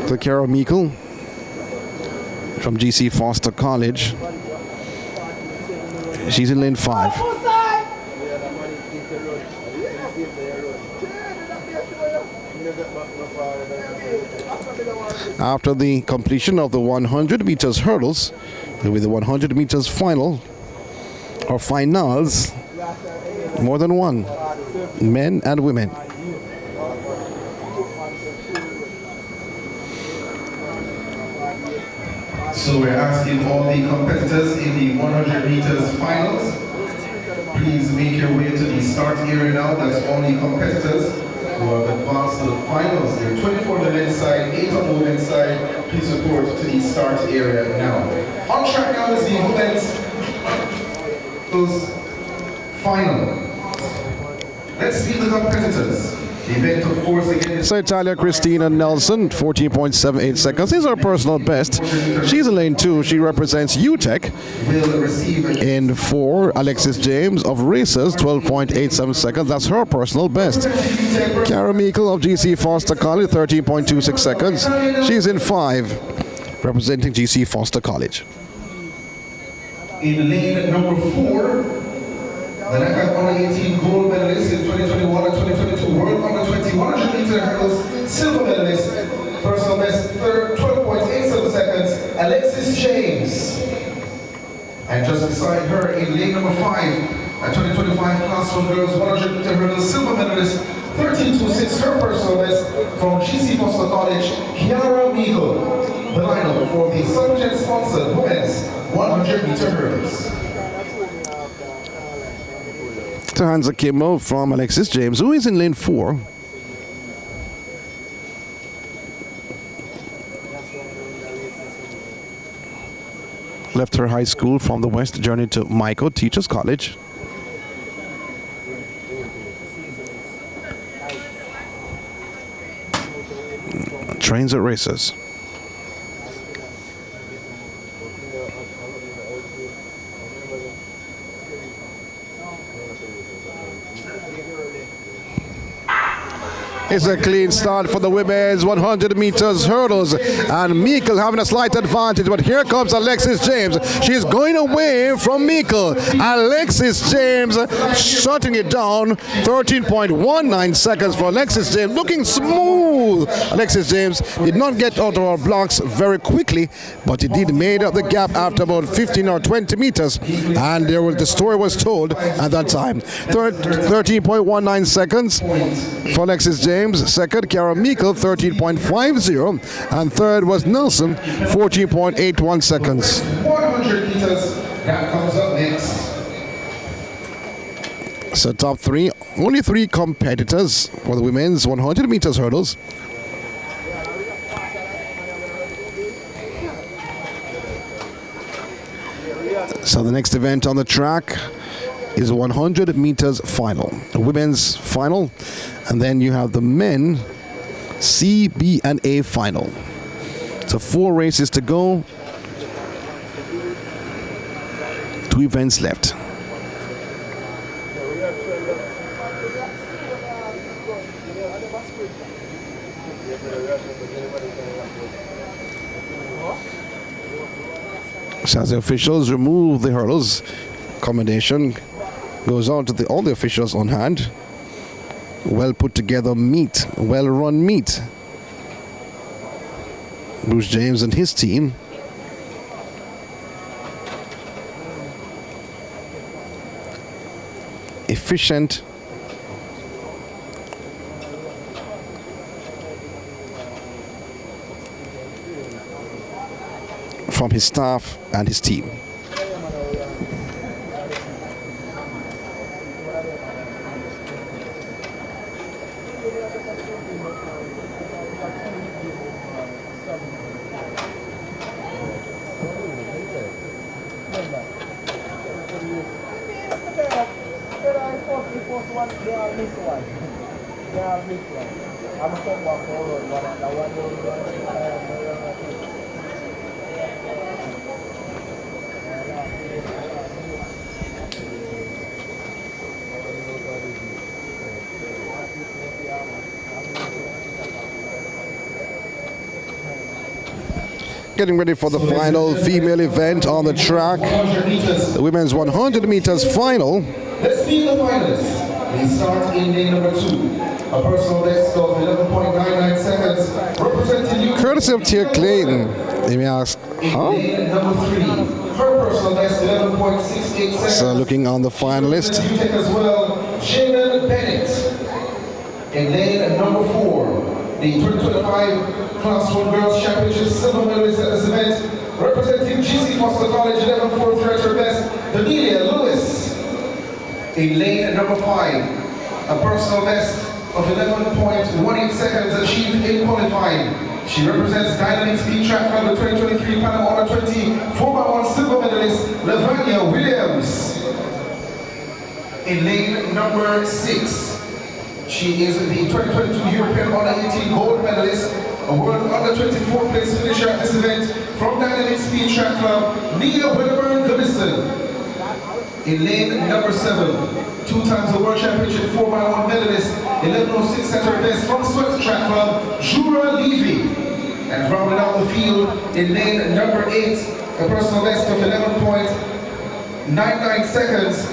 So Kiara Meikle from GC Foster College. She's in lane 5. After the completion of the 100 meters hurdles, there will be the 100 meters final or finals, more than one, men and women. So we're asking all the competitors in the 100 meters finals, please make your way to the start area now. That's all the competitors who have advanced to the finals. There are 24 on the men's side, 8 on the women's side. Please report to the start area now. On track now is the women's final. Let's meet the competitors. The event, of course, again is So Italia Christina Nelson, 14.78 seconds. This is her personal best. She's in lane 2. She represents UTEC. will receive a In 4, Alexis James of Racers, 12.87 seconds. That's her personal best. Kiara Meikle of GC Foster College, 13.26 seconds. She's in 5, representing GC Foster College. in lane number 4. The NACAC Under 18 gold medalist in 2021 and 2022 World Under 20 100 meter hurdles silver medalist, personal best 12.87 seconds, Alexis James. And just beside her in lane number 5, a 2025 Class 1 girls 100 meter hurdles silver medalist, 13.26 her personal best from GC Foster College, Kiara Meikle. The lineup for the Subject sponsored women's 100 meter hurdles. To Hansa Kimmo from Alexis James, who is in lane 4. Left her high school from the west, journeyed to Michael Teachers College. Trains at Racers. It's a clean start for the women's 100 meters hurdles, and Meikle having a slight advantage, but here comes Alexis James. She's going away from Meikle. Alexis James shutting it down, 13.19 seconds for Alexis James, looking smooth. Alexis James did not get out of her blocks very quickly, but he did made up the gap after about 15 or 20 meters, and the story was told at that time. 13.19 seconds for Alexis James. Second, Kiara Meikle, 13.50, and third was Nelson, 14.81 seconds. 100 meters, that comes up next. So top 3, only 3 competitors for the women's 100 meters hurdles. So the next event on the track is 100 meters final. The women's final, and then you have the men C, B, and A final. So 4 races to go. 2 events left. So as the officials remove the hurdles, commendation goes on to all the officials on hand. Well put together meet, well run meet. Bruce James and his team. Efficient. From his staff and his team. Getting ready for the final female event on the track. The women's 100 meters final. Let's meet the finalists. We start in lane number 2. A personal best of 11.99 seconds. Representing you. Courtesy of Tia Clayton. You may ask, huh? Lane number 3. Her personal best 11.68 seconds. So looking on the finalist. You take as well, Jaden Bennett. In lane number 4. The 2025 Class 1 Girls Championship silver medalist at this event, representing GC Foster College 11.43 at her best, Danelia Lewis. In lane number 5, a personal best of 11.18 seconds achieved in qualifying. She represents Dynamic Speed Track Club, the 2023 Panama Honor 20 4x1 silver medalist, Lavanya Williams. In lane number 6, she is the 2022 European Honor 18 gold medalist, a World Under 24 place finisher at this event from Dynamic Speed Track Club, Nia Winterburn-Gavison. In lane number 7, 2 times the World Championship 4x1 medalist, 11.06 at her best from Sweat Track Club, Jura Levy. And rounding out the field in lane number 8, a personal best of 11.99 seconds.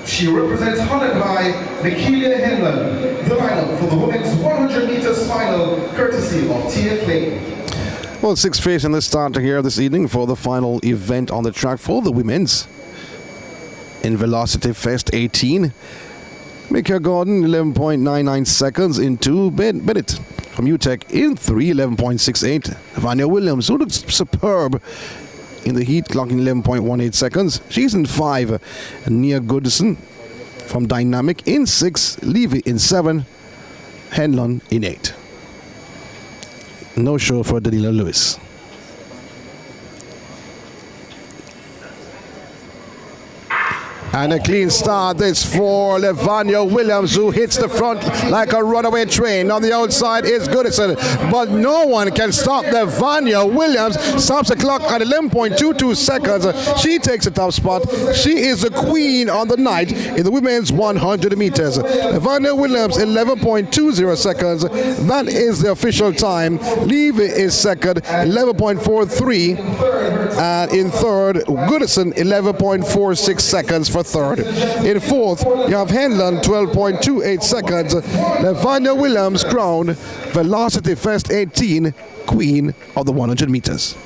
She represents Holland High, Nikelia Henlon. The lineup for the women's 100 meters final, courtesy of Tia Clayton. Well, 6 races in the starter here this evening for the final event on the track for the women's. In Velocity Fest 18, Mika Gordon 11.99 seconds into Bennett from UTEC in 3, 11.68. Vanya Williams, who looks superb in the heat, clocking 11.18 seconds. She's in 5. Nia Goodison from Dynamic in 6. Levy in 7. Henlon in 8. No show for Danelia Lewis. And a clean start this for Lavanya Williams, who hits the front like a runaway train. On the outside is Goodison, but no one can stop Lavanya Williams. Stops the clock at 11.22 seconds. She takes the top spot. She is the queen on the night in the women's 100 meters. Lavanya Williams 11.20 seconds. That is the official time. Levy is second, 11.43, and in third, Goodison 11.46 seconds for third. In fourth, you have Henlon 12.28 seconds. Lavanya Williams crowned Velocity Fest 18 Queen of the 100 meters.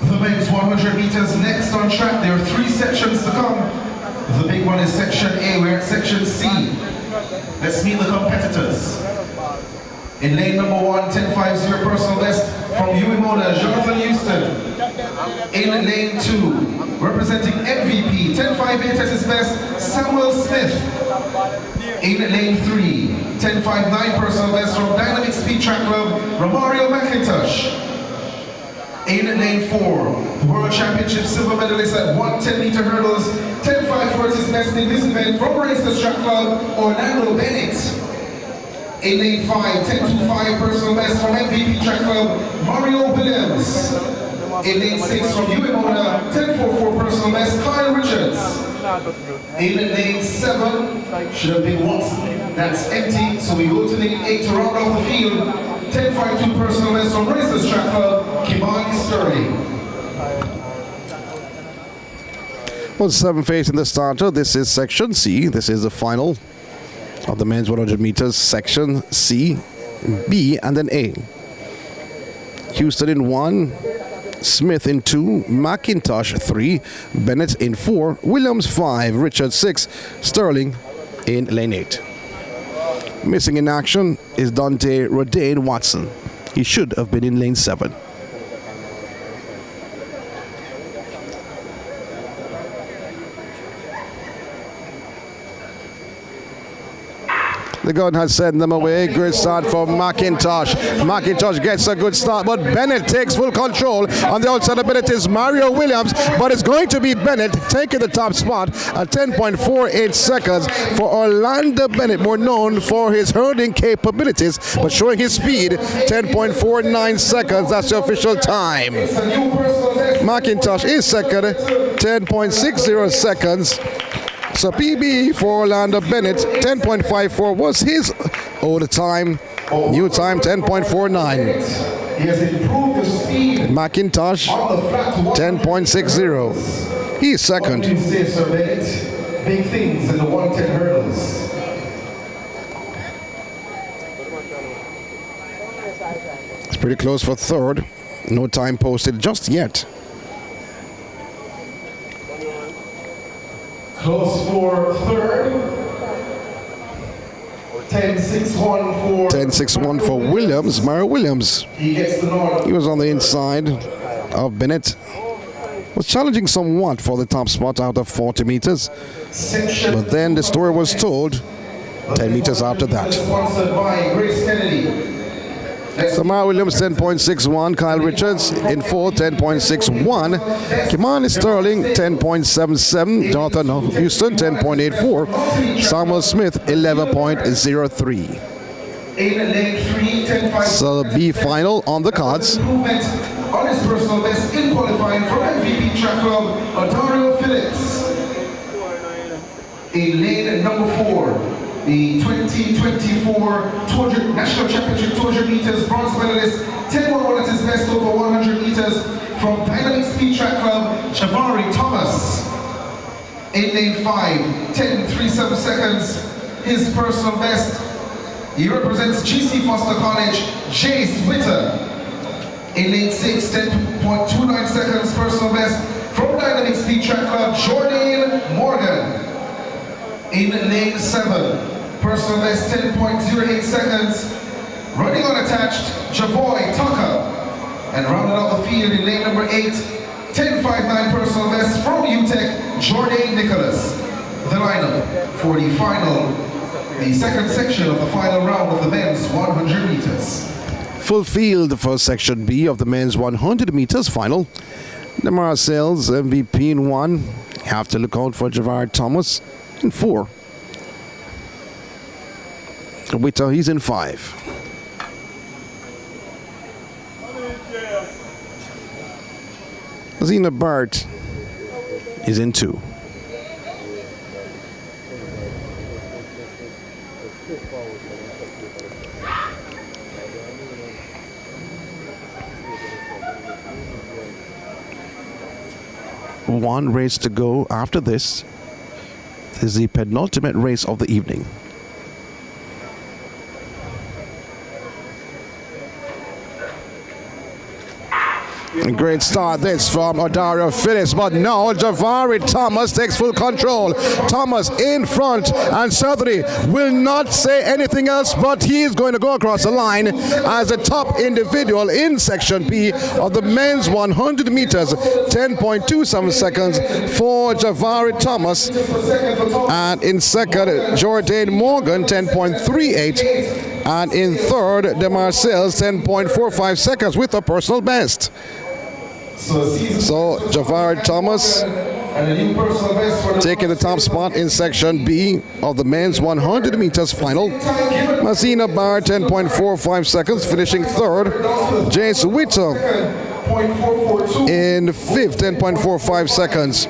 The men's 100 meters next on track. There are 3 sections to come. The big one is section A. We're at section C. Let's meet the competitors. In lane number 1, 10.50 personal best from Uimola, Jonathan Houston. In lane 2, representing MVP, 10.58 at his best, Samuel Smith. In lane 3, 10.59 personal best from Dynamic Speed Track Club, Romario McIntosh. In lane 4, World Championship silver medalist at 110-meter hurdles, 10.54 at his best in this event from Racers Track Club, Orlando Bennett. In lane 5, 10.25 personal best from MVP Track Club, Mario Williams. In lane 6 from UMONA, 10.44 personal best, Kyle Richards. In lane 7, should have been Watson, that's empty, so we go to lane 8 to round off the field. 10.52 personal best from Racers Track Club, Kimani Sterling. Well, 7 facing the starter. This is Section C. This is the final of the men's 100 meters, Section C, B, and then A. Houston in 1, Smith in 2, McIntosh 3, Bennett in 4, Williams 5, Richard 6, Sterling in lane 8. Missing in action is Dante Rodane Watson. He should have been in lane 7. The gun has sent them away. Good start for McIntosh. McIntosh gets a good start, but Bennett takes full control. On the outside of Bennett is Mario Williams, but it's going to be Bennett taking the top spot at 10.48 seconds for Orlando Bennett, more known for his hurdling capabilities, but showing his speed, 10.49 seconds. That's the official time. McIntosh is second, 10.60 seconds. So PB for Orlando Bennett, 10.54 was his older time. New time, 10.49. He has improved the speed. McIntosh, 10.60. He's second. What do you say, Sir Bennett? Big things in the 110 hurdles. It's pretty close for third. No time posted just yet. Close for third. 10.61 for Williams. Mario Williams. He gets the nod. He was on the inside of Bennett. Was challenging somewhat for the top spot out of 40 meters. But then the story was told 10 meters after that. Sponsored by Grace Kennedy. So Mario Williams 10.61, Kyle Richards in 4, 10.61, Kimani Sterling 10.77, Jonathan Houston 10.84, Samuel Smith 11.03. So the B final on the cards. On his personal best in qualifying for MVP Track Club, Odario Phillips. In lane number 4. The 2024 200 National Championship 200 meters bronze medalist, 10.11 at his best over 100 meters from Dynamic Speed Track Club, Javari Thomas. In lane 5, 10.37 seconds, his personal best. He represents GC Foster College, Jace Witter. In lane 6, 10.29 seconds, personal best from Dynamic Speed Track Club, Jordan Morgan. In lane 7, personal best 10.08 seconds, running unattached, Javoy Tucker. And rounding out the field in lane number 8, 10.59 personal best from UTEC, Jordan Nicholas. The lineup for the final, the second section of the final round of the men's 100 meters. Full field for Section B of the men's 100 meters final. The Marcells MVP in 1. Have to look out for Javari Thomas in 4. Witter, he's in 5. Zena Bart is in 2. One race to go after this. This is the penultimate race of the evening. Great start this from Odario Phillips, but now Javari Thomas takes full control. Thomas in front, and certainly will not say anything else, but he is going to go across the line as the top individual in Section B of the men's 100 meters, 10.27 seconds for Javari Thomas. And in second, Jordan Morgan, 10.38. And in third, DeMarcel's 10.45 seconds with a personal best. So Javari Thomas taking the top spot in Section B of the men's 100 meters final. Mazina Bar 10.45 seconds, finishing third. James Witter in fifth, 10.45 seconds.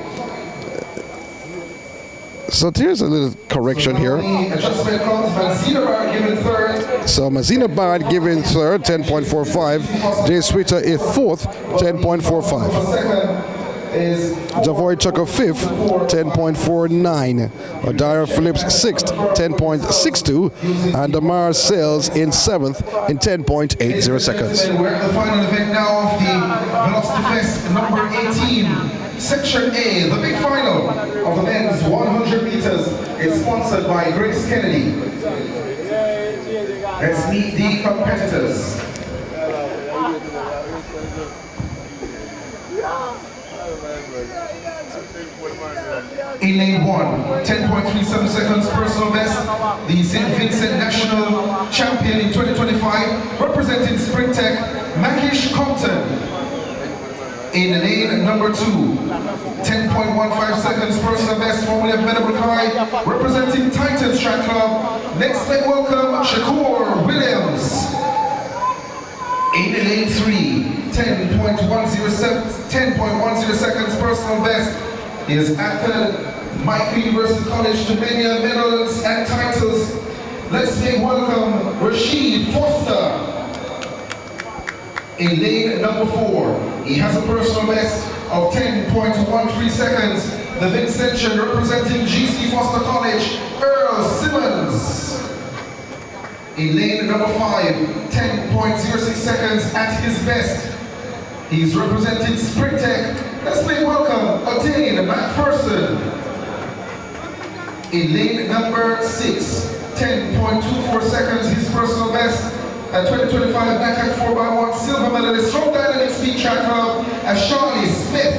So here's a little correction here. So Mazina Bard given third, 10.45. Jay Sweeter is fourth, 10.45. Javoy Chucker fifth, 10.49. Odario Phillips sixth, 10.62. And Damar Sales in seventh in 10.80 seconds. We're at the final event now of the Velocity Fest number 18. Section A, the big final of the men's 100 meters, is sponsored by Grace Kennedy. Let's meet the competitors. In lane 1, 10.37 seconds personal best, the St. Vincent National Champion in 2025, representing Spring Tech, Makish Compton. In lane number 2, 10.15 seconds personal best for William Meadowbrook High, representing Titans Track Club. Next, let's welcome Shakur Williams. In lane 3, 10.10 seconds personal best is Akad Mike University College to many medals and titles. Let's make welcome Rashid Foster. In lane number 4, he has a personal best of 10.13 seconds. The Vincentian representing GC Foster College, Earl Simmons. In lane number 5, 10.06 seconds at his best. He's representing Spring Tech. Let's make welcome O'Dane McPherson. In lane number 6, 10.24 seconds, his personal best. At 2025 NACAC 4x1 silver medalist from Dynamic Speed Track Club, Ashani Smith.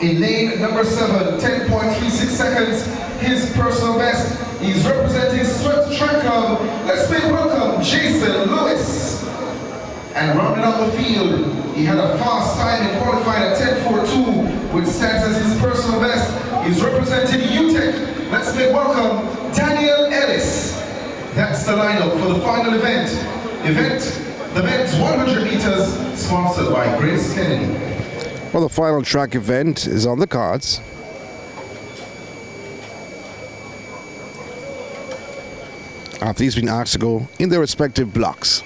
In lane number 7, 10.36 seconds, his personal best. He's representing Sweat Track Club. Let's make welcome Jason Lewis. And rounding out the field, he had a fast time in qualifying at 10.42, which stands as his personal best. He's representing UTEC. Let's make welcome Daniel Ellis. That's the lineup for the final event. The men's 100 meters, sponsored by Grace Kennedy. Well, the final track event is on the cards. Athletes being asked to go in their respective blocks.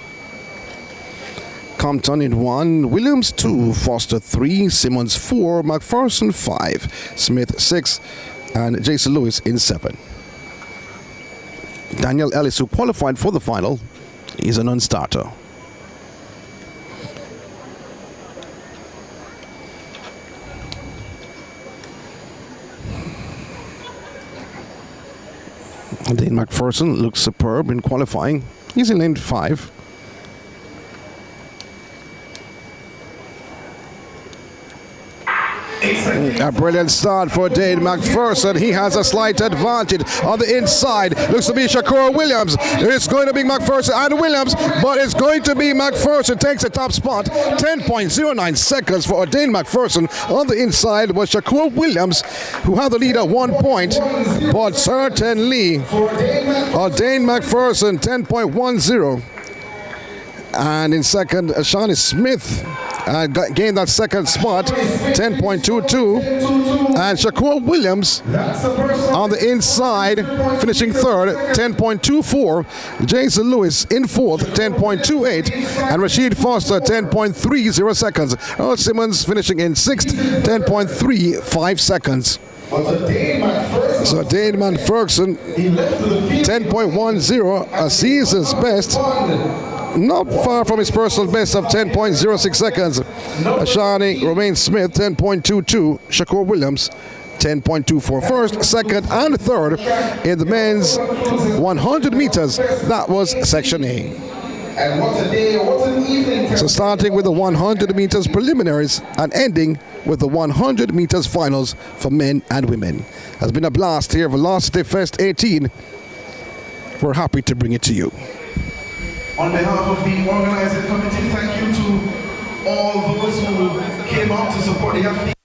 Compton in 1, Williams 2, Foster 3, Simmons 4, McPherson 5, Smith 6, and Jason Lewis in 7. Daniel Ellis, who qualified for the final, is a non-starter. Dane McPherson looks superb in qualifying. He's in lane 5. A brilliant start for Dane McPherson. He has a slight advantage on the inside. Looks to be Shakur Williams. It's going to be McPherson and Williams, but it's going to be McPherson takes the top spot. 10.09 seconds for Dane McPherson. On the inside was Shakur Williams, who had the lead at 1 point, but certainly Dane McPherson 10.10. And in second, Shawnee Smith gained that second spot, 10.22. And Shakur Williams on the inside, finishing third, 10.24. Jason Lewis in fourth, 10.28. And Rashid Foster, 10.30 seconds. Earl Simmons finishing in sixth, 10.35 seconds. So Dane McPherson, 10.10, a season's best. not far from his personal best of 10.06 seconds. Ashani Romain Smith, 10.22. Shakur Williams, 10.24. First, second, and third in the men's 100 meters. That was Section A. And what a day, what an evening. So starting with the 100 meters preliminaries and ending with the 100 meters finals for men and women. Has been a blast here, Velocity Fest 18. We're happy to bring it to you. On behalf of the organizing committee, thank you to all those who came out to support the athletes.